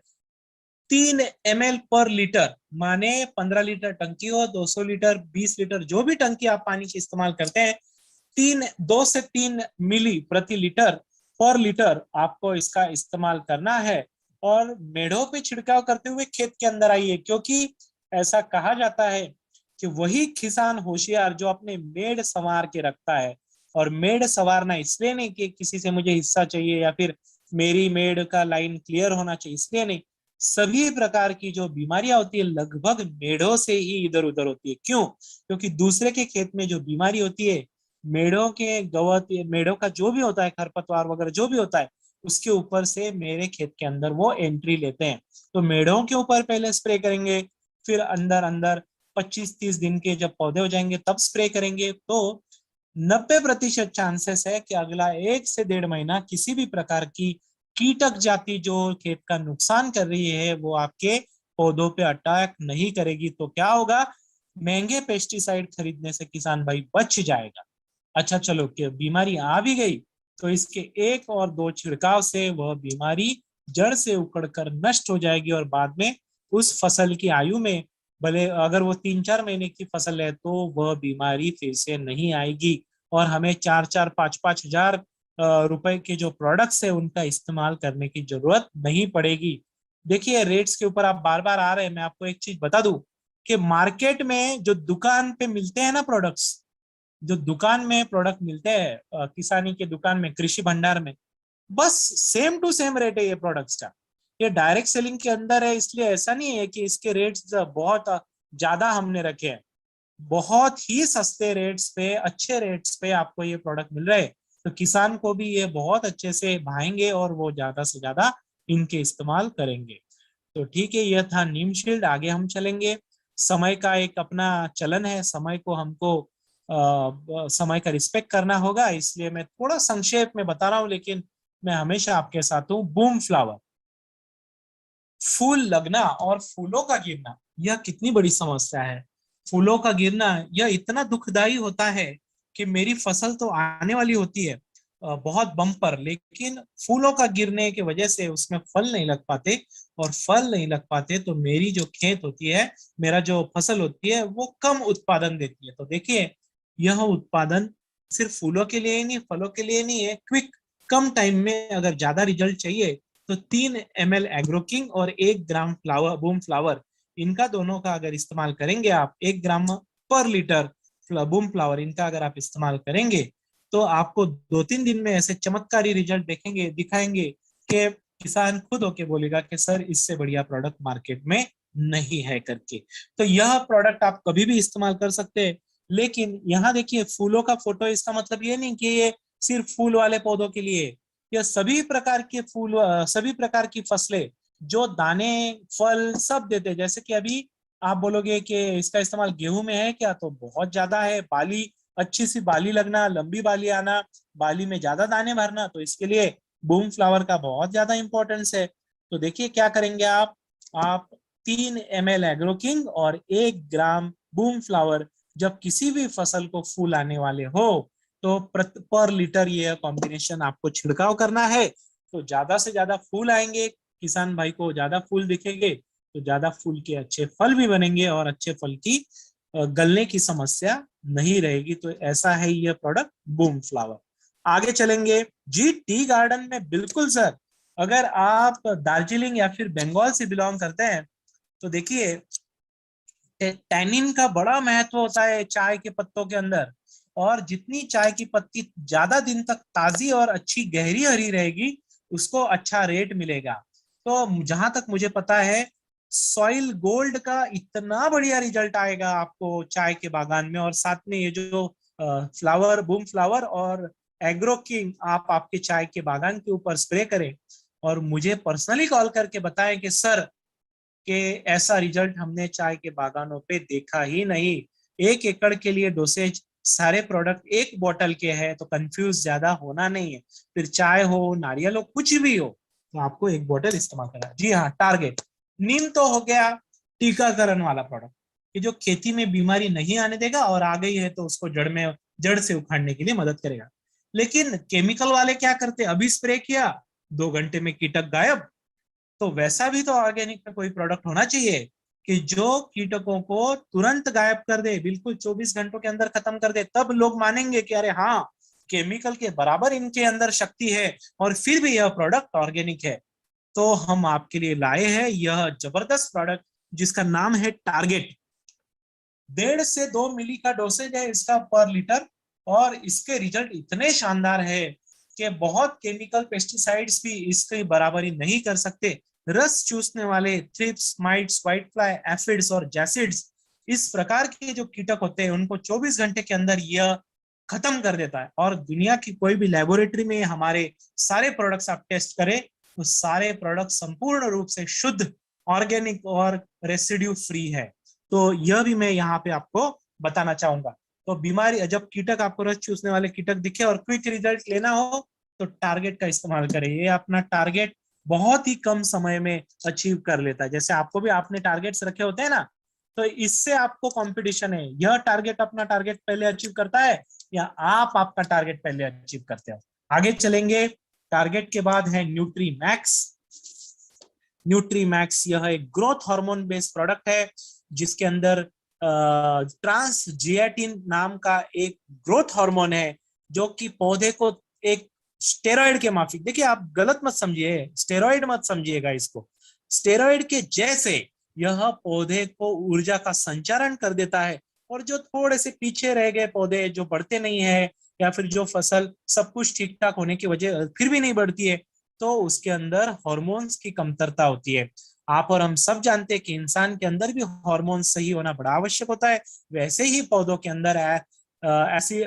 3 ml पर लीटर, माने 15 लीटर टंकी हो, 200 लीटर, 20 लीटर, जो भी टंकी आप पानी की इस्तेमाल करते हैं, 2 से 3 मिली प्रति लीटर पर लीटर आपको इसका इस्तेमाल करना है। और मेढ़ों पे छिड़काव करते हुए खेत के अंदर आइए, क्योंकि ऐसा कहा जाता है कि वही किसान होशियार जो अपने मेढ़ संवार के रखता है। और मेढ़ संवारना इसलिए नहीं कि किसी से मुझे हिस्सा चाहिए या फिर मेरी मेढ़ का लाइन क्लियर होना चाहिए, इसलिए नहीं। सभी प्रकार की जो बीमारियां होती है लगभग मेढ़ों से ही इधर उधर होती है। क्यों? क्योंकि दूसरे के खेत में जो बीमारी होती है, मेढ़ों के गवत, मेढ़ों का जो भी होता है, खरपतवार वगैरह जो भी होता है, उसके ऊपर से मेरे खेत के अंदर वो एंट्री लेते हैं। तो मेढ़ों के ऊपर पहले स्प्रे करेंगे, फिर अंदर अंदर 25-30 दिन के जब पौधे हो जाएंगे तब स्प्रे करेंगे। तो 90% चांसेस है कि अगला 1 से 1.5 महीना किसी भी प्रकार की कीटक जाति जो खेत का नुकसान कर रही है वो आपके पौधों पे अटैक नहीं करेगी। तो क्या होगा? महंगे पेस्टिसाइड खरीदने से किसान भाई बच जाएगा। अच्छा चलो, कि बीमारी आ भी गई तो इसके 1 और 2 छिड़काव से वह बीमारी जड़ से उखड़कर नष्ट हो जाएगी और बाद में उस फसल की आयु में, भले अगर वो 3-4 महीने की फसल है, तो वह बीमारी फिर से नहीं आएगी और हमें 4-4, 5-5 हजार रुपए के जो प्रोडक्ट्स है उनका इस्तेमाल करने की जरूरत नहीं पड़ेगी। देखिए, रेट्स के ऊपर आप बार बार आ रहे हैं, मैं आपको एक चीज बता दूं कि मार्केट में जो दुकान पे मिलते हैं ना प्रोडक्ट्स, जो दुकान में प्रोडक्ट मिलते हैं किसानी के दुकान में, कृषि भंडार में, बस सेम टू सेम रेट है ये प्रोडक्ट्स का। ये डायरेक्ट सेलिंग के अंदर है, इसलिए ऐसा नहीं है कि इसके रेट्स बहुत ज्यादा हमने रखे हैं। बहुत ही सस्ते रेट्स पे, अच्छे रेट्स पे आपको ये प्रोडक्ट मिल रहे हैं। तो किसान को भी ये बहुत अच्छे से भाएंगे और वो ज्यादा से ज्यादा इनके इस्तेमाल करेंगे। तो ठीक है, यह था नीम शील्ड। आगे हम चलेंगे। समय का एक अपना चलन है, समय को हमको समय का रिस्पेक्ट करना होगा, इसलिए मैं थोड़ा संक्षेप में बता रहा हूँ, लेकिन मैं हमेशा आपके साथ हूँ। बूम फ्लावर, फूल लगना और फूलों का गिरना, यह कितनी बड़ी समस्या है। फूलों का गिरना यह इतना दुखदाई होता है कि मेरी फसल तो आने वाली होती है, बहुत बम्पर, लेकिन फूलों का गिरने की वजह से उसमें फल नहीं लग पाते, और फल नहीं लग पाते तो मेरी जो खेत होती है, मेरा जो फसल होती है वो कम उत्पादन देती है। तो देखिए, यह उत्पादन सिर्फ फूलों के लिए ही नहीं, फलों के लिए नहीं है, क्विक, कम टाइम में अगर ज्यादा रिजल्ट चाहिए तो 3 ml एग्रोकिंग और 1 ग्राम फ्लावर बूम फ्लावर, इनका दोनों का अगर इस्तेमाल करेंगे आप, 1 ग्राम पर लीटर बूम फ्लावर, इनका अगर आप इस्तेमाल करेंगे तो आपको 2-3 दिन में ऐसे चमत्कारी रिजल्ट देखेंगे, दिखाएंगे कि किसान खुद होके बोलेगा कि सर इससे बढ़िया प्रोडक्ट मार्केट में नहीं है करके। तो यह प्रोडक्ट आप कभी भी इस्तेमाल कर सकते हैं। लेकिन यहाँ देखिए, फूलों का फोटो, इसका मतलब ये नहीं कि ये सिर्फ फूल वाले पौधों के लिए, यह सभी प्रकार के फूल, सभी प्रकार की फसलें जो दाने फल सब देते हैं। जैसे कि अभी आप बोलोगे कि इसका इस्तेमाल गेहूं में है क्या, तो बहुत ज्यादा है। बाली, अच्छी सी बाली लगना, लंबी बाली आना, बाली में ज्यादा दाने भरना, तो इसके लिए बूम फ्लावर का बहुत ज्यादा इंपॉर्टेंस है। तो देखिए क्या करेंगे आप 3 ml एग्रोकिंग और 1 ग्राम बूम फ्लावर, जब किसी भी फसल को फूल आने वाले हो तो पर लीटर ये कॉम्बिनेशन आपको छिड़काव करना है। तो ज्यादा से ज्यादा फूल आएंगे, किसान भाई को ज्यादा फूल दिखेंगे, तो ज्यादा फूल के अच्छे फल भी बनेंगे और अच्छे फल की गलने की समस्या नहीं रहेगी। तो ऐसा है यह प्रोडक्ट बूम फ्लावर। आगे चलेंगे जी, टी गार्डन में बिल्कुल सर, अगर आप दार्जिलिंग या फिर बंगाल से बिलोंग करते हैं तो देखिए, टैनिन का बड़ा महत्व होता है चाय के पत्तों के अंदर, और जितनी चाय की पत्ती ज्यादा दिन तक ताजी और अच्छी गहरी हरी रहेगी, उसको अच्छा रेट मिलेगा। तो जहां तक मुझे पता है, सॉइल गोल्ड का इतना बढ़िया रिजल्ट आएगा आपको चाय के बागान में, और साथ में ये जो फ्लावर बूम फ्लावर और एग्रो किंग आप आपके चाय के बागान के ऊपर स्प्रे करें, और मुझे पर्सनली कॉल करके बताएं कि सर कि ऐसा रिजल्ट हमने चाय के बागानों पे देखा ही नहीं। 1 एकड़ के लिए डोसेज सारे प्रोडक्ट एक बोतल के हैं, तो कंफ्यूज ज्यादा होना नहीं है। फिर चाय हो, नारियल हो, कुछ भी हो, तो आपको एक बोतल इस्तेमाल करना है। जी हाँ, टारगेट नीम तो हो गया टीकाकरण वाला प्रोडक्ट, कि जो खेती में बीमारी नहीं आने देगा, और आ गई है तो उसको जड़ से उखाड़ने के लिए मदद करेगा। लेकिन केमिकल वाले क्या करते, अभी स्प्रे किया, 2 घंटे में कीटक गायब। तो वैसा भी तो ऑर्गेनिक में कोई प्रोडक्ट होना चाहिए कि जो कीटकों को तुरंत गायब कर दे, बिल्कुल 24 घंटों के अंदर खत्म कर दे, तब लोग मानेंगे कि अरे हाँ, केमिकल के बराबर इनके अंदर शक्ति है और फिर भी यह प्रोडक्ट ऑर्गेनिक है। तो हम आपके लिए लाए हैं यह जबरदस्त प्रोडक्ट, जिसका नाम है टारगेट। 1.5 से 2 मिली का डोसेज है इसका पर लीटर, और इसके रिजल्ट इतने शानदार है कि बहुत केमिकल पेस्टिसाइड्स भी इसकी बराबरी नहीं कर सकते। रस चूसने वाले thrips, mites, white fly, aphids और जैसिड्स, इस प्रकार के जो कीटक होते हैं, उनको 24 घंटे के अंदर यह खत्म कर देता है। और दुनिया की कोई भी लेबोरेटरी में हमारे सारे प्रोडक्ट्स आप टेस्ट करें, तो सारे प्रोडक्ट संपूर्ण रूप से शुद्ध, ऑर्गेनिक और रेसिड्यू फ्री है। तो यह भी मैं यहाँ पे आपको बताना चाहूंगा। तो बीमारी, जब कीटक आपको रस चूसने वाले कीटक दिखे और क्विक रिजल्ट लेना हो, तो टारगेट का इस्तेमाल करें। ये अपना टारगेट बहुत ही कम समय में अचीव कर लेता है। जैसे आपको भी आपने टारगेट्स रखे होते हैं ना, तो इससे आपको कंपटीशन है, यह टारगेट अपना टारगेट पहले अचीव करता है या आप आपका टारगेट पहले अचीव करते हो। आगे चलेंगे, टारगेट के बाद है न्यूट्री मैक्स। न्यूट्री मैक्स यह एक ग्रोथ हार्मोन बेस्ड प्रोडक्ट है, जिसके अंदर ट्रांसजिएटिन नाम का एक ग्रोथ हार्मोन है, जो कि पौधे को एक स्टेरॉइड के माफिक, देखिए आप गलत मत समझिए, स्टेरॉइड मत समझिएगा इसको, स्टेरॉइड के जैसे यह पौधे को ऊर्जा का संचारण कर देता है। और जो थोड़े से पीछे रह गए पौधे, जो बढ़ते नहीं है, या फिर जो फसल सब कुछ ठीक ठाक होने की वजह फिर भी नहीं बढ़ती है, तो उसके अंदर हॉर्मोन्स की कमतरता होती है। आप और हम सब जानते हैं कि इंसान के अंदर भी हार्मोन सही होना बड़ा आवश्यक होता है। वैसे ही पौधों के अंदर ऐसी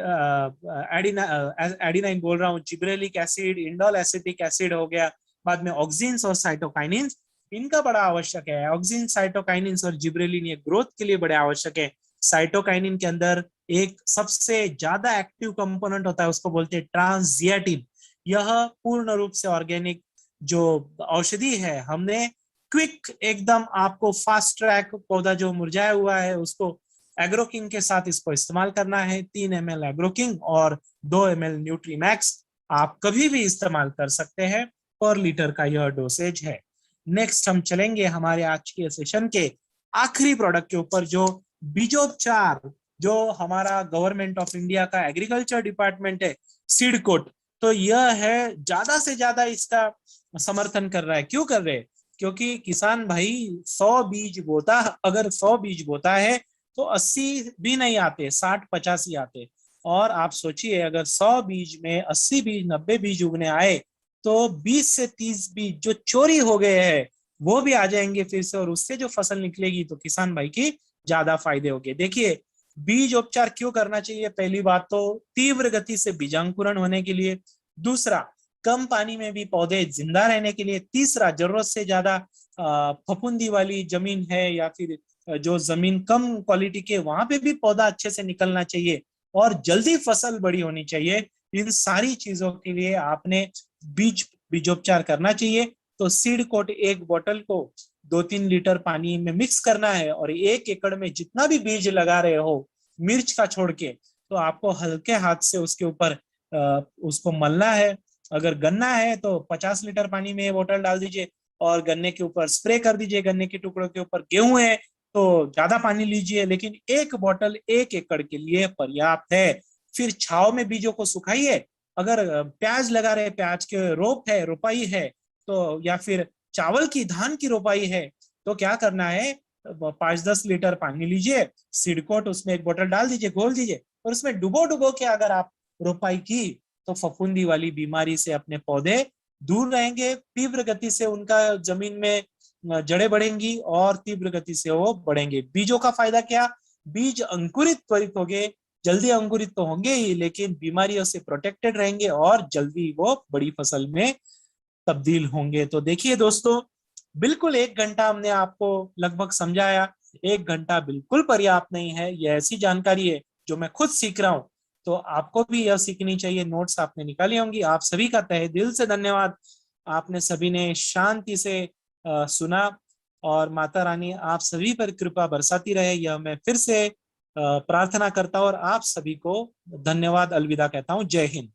एडिनाइन बोल रहा हूँ, gibberellic acid, indole acetic acid हो गया, बाद में ऑक्सिन्स और साइटोकाइनिन्स, इनका बड़ा आवश्यक है। ऑक्सिन, साइटोकाइनिन्स और जिब्रेलिन ये ग्रोथ के लिए बड़े आवश्यक है। साइटोकाइनिन के अंदर एक सबसे ज्यादा एक्टिव कंपोनेंट होता है, उसको बोलते हैं ट्रांसजिएटिन। यह पूर्ण रूप से ऑर्गेनिक जो औषधि है, हमने क्विक एकदम आपको फास्ट ट्रैक, पौधा जो मुरझाया हुआ है उसको एग्रोकिंग के साथ इसको इस्तेमाल करना है। 3 ml एग्रोकिंग और 2 ml न्यूट्रीमैक्स आप कभी भी इस्तेमाल कर सकते हैं। पर लीटर का यह डोसेज है। नेक्स्ट हम चलेंगे हमारे आज के सेशन के आखिरी प्रोडक्ट के ऊपर, जो बीजोपचार, जो हमारा गवर्नमेंट ऑफ इंडिया का एग्रीकल्चर डिपार्टमेंट है, सीडकोट, तो यह है ज्यादा से ज्यादा इसका समर्थन कर रहा है। क्यों कर रहे हैं? क्योंकि किसान भाई 100 बीज बोता, अगर 100 बीज बोता है तो 80 भी नहीं आते, 60-50 ही आते। और आप सोचिए अगर 100 बीज में 80 बीज, 90 बीज उगने आए तो 20 से 30 बीज जो चोरी हो गए हैं वो भी आ जाएंगे फिर से, और उससे जो फसल निकलेगी तो किसान भाई की ज्यादा फायदे होंगे। देखिए बीज उपचार क्यों करना चाहिए? पहली बात तो तीव्र गति से बीजांकुरण होने के लिए, दूसरा कम पानी में भी पौधे जिंदा रहने के लिए, तीसरा जरूरत से ज्यादा फफूंदी वाली जमीन है या फिर जो जमीन कम क्वालिटी के, वहां पे भी पौधा अच्छे से निकलना चाहिए और जल्दी फसल बड़ी होनी चाहिए। इन सारी चीजों के लिए आपने बीजोपचार करना चाहिए। तो सीड कोट एक बोतल को 2-3 लीटर पानी में मिक्स करना है और 1 एकड़ में जितना भी बीज लगा रहे हो मिर्च का छोड़ के, तो आपको हल्के हाथ से उसके ऊपर उसको मलना है। अगर गन्ना है तो 50 लीटर पानी में ये बोतल डाल दीजिए और गन्ने के ऊपर स्प्रे कर दीजिए, गन्ने के टुकड़ों के ऊपर। गेहूं है तो ज्यादा पानी लीजिए, लेकिन 1 बोतल 1 एकड़ के लिए पर्याप्त है। फिर छाव में बीजों को सुखाइए। अगर प्याज लगा रहे, प्याज के रोप है, रोपाई है, तो या फिर चावल की, धान की रोपाई है, तो क्या करना है, 5-10 लीटर पानी लीजिए, सीडकोट उसमें 1 बोतल डाल दीजिए, घोल दीजिए और उसमें डुबो डुबो के अगर आप रोपाई की तो फफूंदी वाली बीमारी से अपने पौधे दूर रहेंगे। तीव्र गति से उनका जमीन में जड़ें बढ़ेंगी और तीव्र गति से वो बढ़ेंगे। बीजों का फायदा क्या? बीज अंकुरित त्वरित होंगे, जल्दी अंकुरित तो होंगे ही, लेकिन बीमारियों से प्रोटेक्टेड रहेंगे और जल्दी वो बड़ी फसल में तब्दील होंगे। तो देखिए दोस्तों, बिल्कुल 1 घंटा हमने आपको लगभग समझाया। 1 घंटा बिल्कुल पर्याप्त नहीं है। यह ऐसी जानकारी है जो मैं खुद सीख रहा हूँ, तो आपको भी यह सीखनी चाहिए। नोट्स आपने निकाली होंगी। आप सभी का तहे दिल से धन्यवाद। आपने सभी ने शांति से सुना और माता रानी आप सभी पर कृपा बरसाती रहे, यह मैं फिर से प्रार्थना करता हूँ और आप सभी को धन्यवाद, अलविदा कहता हूँ। जय हिंद।